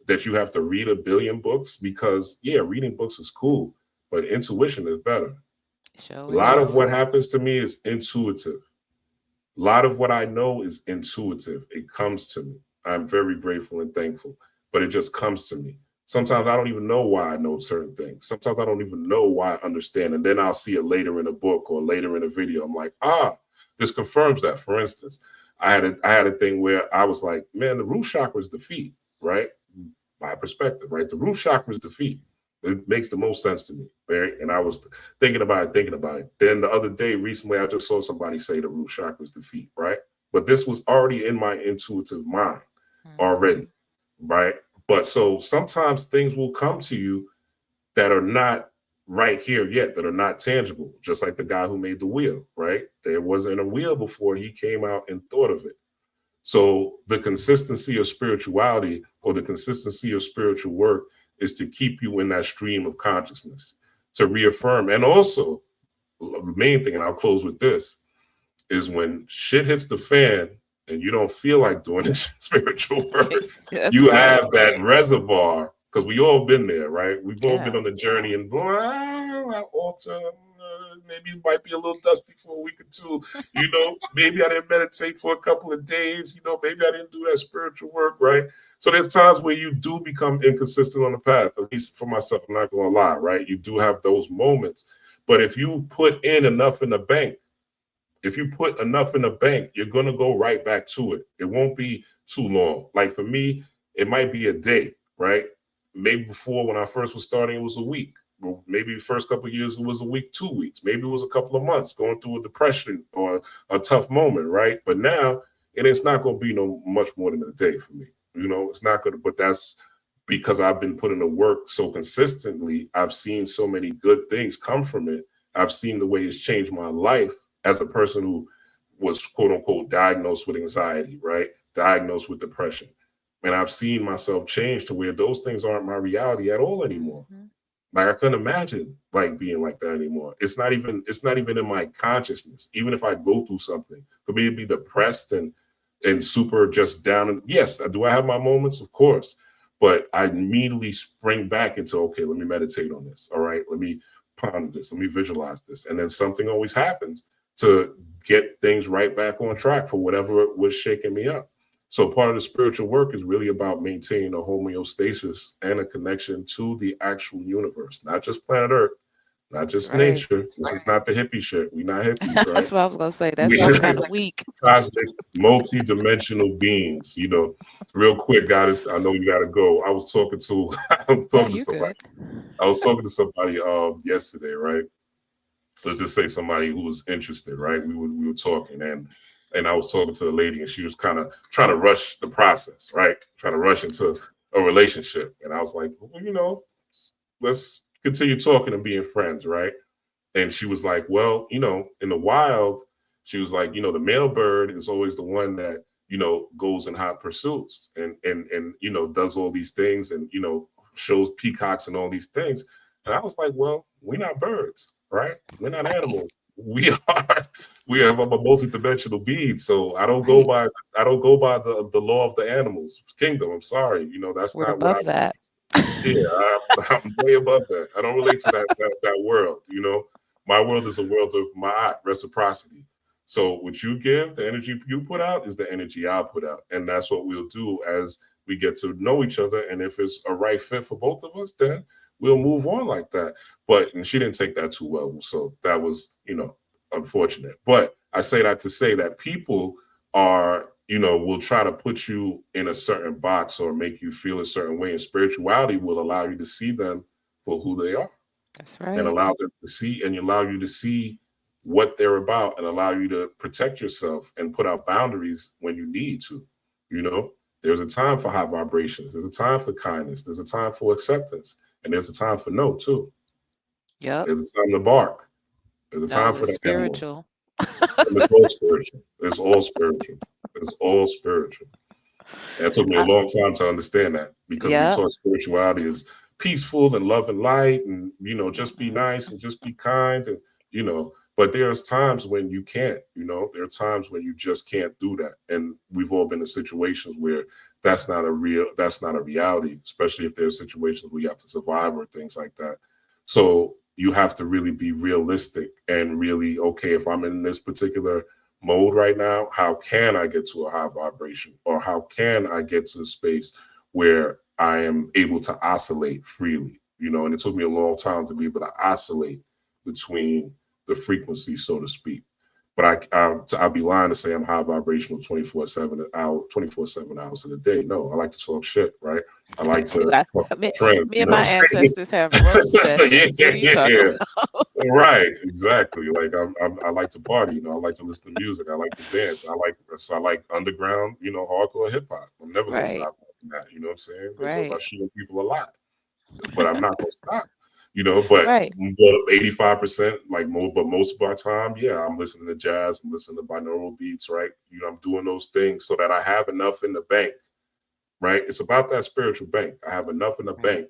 that you have to read a billion books, because yeah, reading books is cool, but intuition is better. A Sure lot of is. what happens to me is intuitive. A lot of what I know is intuitive. It comes to me. I'm very grateful and thankful, but it just comes to me. Sometimes I don't even know why I know certain things. Sometimes I don't even know why I understand. And then I'll see it later in a book or later in a video. I'm like, this confirms that. For instance, I had a thing where I was like, man, the root chakra is defeat, right? My perspective, right? The root chakra is defeat. It makes the most sense to me, right? And I was thinking about it. Then the other day, recently, I just saw somebody say the root chakra is defeat, right? But this was already in my intuitive mind already, Mhm. right? But so sometimes things will come to you that are not right here yet, that are not tangible, just like the guy who made the wheel, right? There wasn't a wheel before he came out and thought of it. So the consistency of spirituality, or the consistency of spiritual work, is to keep you in that stream of consciousness, to reaffirm. And also, the main thing, and I'll close with this, is when shit hits the fan and you don't feel like doing this spiritual work, That's you right. have that reservoir, because we all been there, right? We've all been Yeah. on the journey, and blah, altar, maybe it might be a little dusty for a week or two. Maybe I didn't meditate for a couple of days. Maybe I didn't do that spiritual work, right? So there's times where you do become inconsistent on the path. At least for myself, I'm not going to lie, right? You do have those moments, but if you put in enough in the bank, if you put enough in the bank, you're going to go right back to it. It won't be too long. Like for me, it might be a day, right? Maybe before, when I first was starting, it was a week. Well, maybe the first couple of years, it was a week, 2 weeks. Maybe it was a couple of months going through a depression or a tough moment, right? But now, it's not going to be no much more than a day for me. It's not going to, but that's because I've been putting the work so consistently. I've seen so many good things come from it. I've seen the way it's changed my life as a person who was, quote unquote, diagnosed with anxiety, right? Diagnosed with depression. And I've seen myself change to where those things aren't my reality at all anymore. Mhm. Like, I couldn't imagine like being like that anymore. It's not even in my consciousness. Even if I go through something, for me to be depressed and super just down. And yes, do I have my moments? Of course. But I immediately spring back into, okay, let me meditate on this. All right, let me ponder this. Let me visualize this. And then something always happens to get things right back on track for whatever was shaking me up. So part of the spiritual work is really about maintaining a homeostasis and a connection to the actual universe, not just planet Earth, not just Right. nature. This is not the hippie shit. We're not hippies, right? That's what I was gonna say. That We sounds kind of weak. cosmic, multi-dimensional beings. Real quick, guys. I know you gotta go. I was No, talking to you somebody. good. I was talking to somebody yesterday, right? So just say somebody who was interested, right? We were talking, and I was talking to the lady, and she was kind of trying to rush the process, right? Trying to rush into a relationship, and I was like, well, let's continue talking and being friends, right? And she was like, well, in the wild, she was like, the male bird is always the one that goes in hot pursuits and does all these things and shows peacocks and all these things. And I was like, well, we're not birds, right? We're not Right. animals. we are I'm a multidimensional being, so Right. I don't go by the law of the animals kingdom. I'm sorry, that's We're not what I above that. yeah, I'm way above that. I don't relate to that world. My world is a world of my reciprocity. So what you give, the energy you put out, is the energy I put out, and that's what we'll do as we get to know each other. And if it's a right fit for both of us, then we'll move on like that. But and she didn't take that too well, so that was unfortunate. But I say that to say that people are will try to put you in a certain box or make you feel a certain way, and spirituality will allow you to see them for who they are That's and right. allow them to see and allow you to see what they're about and allow you to protect yourself and put out boundaries when you need to. you know there's a time for high vibrations, there's a time for kindness, there's a time for acceptance, and there's a time for no too. Yep. There's a time to bark, there's a time No, for it's the animal, spiritual. and it's all spiritual. It's all spiritual. And it took me a I, long time to understand that, because we yep. taught spirituality is peaceful and love and light, and just be Mm-mm. nice and just be kind, and but there's times when you can't. There are times when you just can't do that, and we've all been in situations where that's not a reality, especially if there's situations where you have to survive or things like that. So you have to really be realistic and really, okay, if I'm in this particular mode right now, how can I get to a high vibration, or how can I get to a space where I am able to oscillate freely? And it took me a long time to be able to oscillate between the frequencies, so to speak. But I'd be lying to say I'm high vibrational 24/7 hours of the day. No, I like to talk shit, right? I like Too. to talk to my Me, friends. me You and know my what I'm saying? ancestors have roast Yeah, sessions. What are you yeah, talking yeah. about? Right, exactly. Like I like to party. I like to listen to music. I like to dance. I like underground, hardcore hip hop. I'm never gonna Right. stop doing that. You know what I'm saying? They talk Right. about shooting people a lot, but I'm not gonna stop. But Right. 85%, like but most of our time, yeah, I'm listening to jazz. I'm listening to binaural beats, right? I'm doing those things so that I have enough in the bank, right? It's about that spiritual bank. I have enough in the Right. bank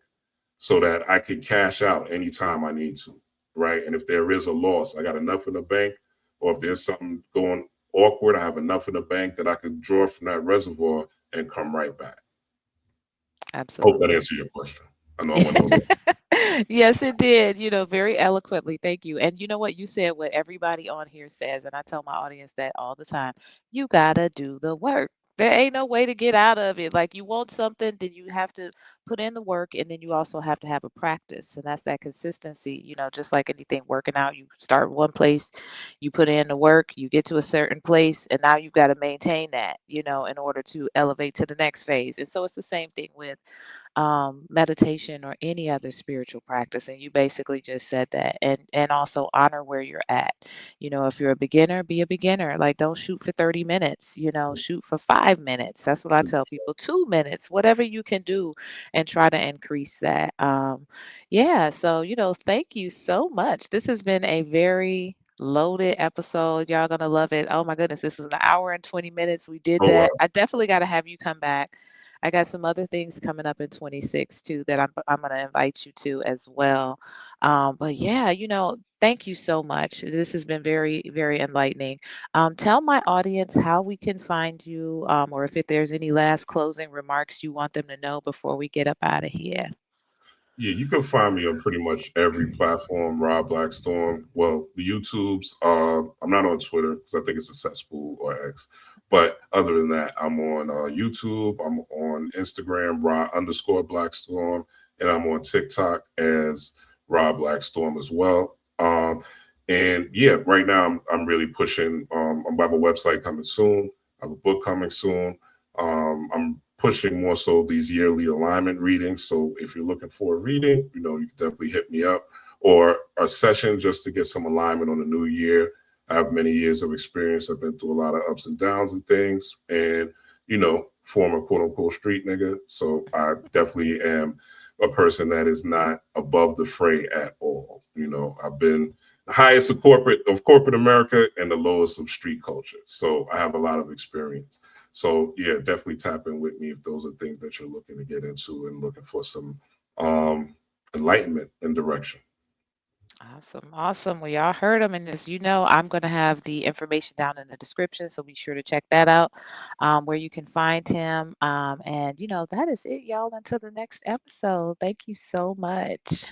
so that I can cash out anytime I need to, right? And if there is a loss, I got enough in the bank, or if there's something going awkward, I have enough in the bank that I can draw from that reservoir and come right back. Hope that Absolutely. answered your question. I know I went over. Yes, it did, very eloquently. Thank you. And you know what? You said what everybody on here says, and I tell my audience that all the time. You gotta do the work. There ain't no way to get out of it. Like you want something, then you have to put in the work, and then you also have to have a practice, and that's that consistency. Just like anything working out, you start one place, you put in the work, you get to a certain place, and now you've got to maintain that, in order to elevate to the next phase. And so it's the same thing with meditation or any other spiritual practice. And you basically just said that. And also honor where you're at. If you're a beginner, be a beginner. Like don't shoot for 30 minutes, shoot for 5 minutes. That's what I tell people. 2 minutes, whatever you can do, and try to increase that. Yeah. So, thank you so much. This has been a very loaded episode. Y'all gonna love it. Oh my goodness, this is an hour and 20 minutes. We did Oh that. wow. I definitely got to have you come back. I got some other things coming up in 26 too that I'm gonna invite you to as well. But yeah, thank you so much. This has been very, very enlightening. Tell my audience how we can find you, or if there's any last closing remarks you want them to know before we get up out of here. Yeah, you can find me on pretty much every platform, Ra Blackstorm. Well, the YouTubes, I'm not on Twitter because I think it's a cesspool, or X. But other than that, I'm on YouTube, I'm on Instagram, Ra_Blackstorm, and I'm on TikTok as Ra Blackstorm as well. And yeah, right now I'm really pushing. I have a website coming soon. I have a book coming soon. I'm pushing more so these yearly alignment readings. So if you're looking for a reading, you can definitely hit me up, or a session just to get some alignment on the new year. I have many years of experience. I've been through a lot of ups and downs and things, and former quote unquote street nigga. So I definitely am a person that is not above the fray at all. I've been the highest of corporate America and the lowest of street culture. So I have a lot of experience. So yeah, definitely tap in with me if those are things that you're looking to get into and looking for some enlightenment and direction. Awesome. Awesome. Well, y'all heard him. And as you know, I'm going to have the information down in the description. So be sure to check that out, where you can find him. And, that is it, y'all, until the next episode. Thank you so much.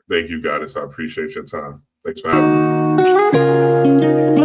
Thank you, Goddess. I appreciate your time. Thanks for having me.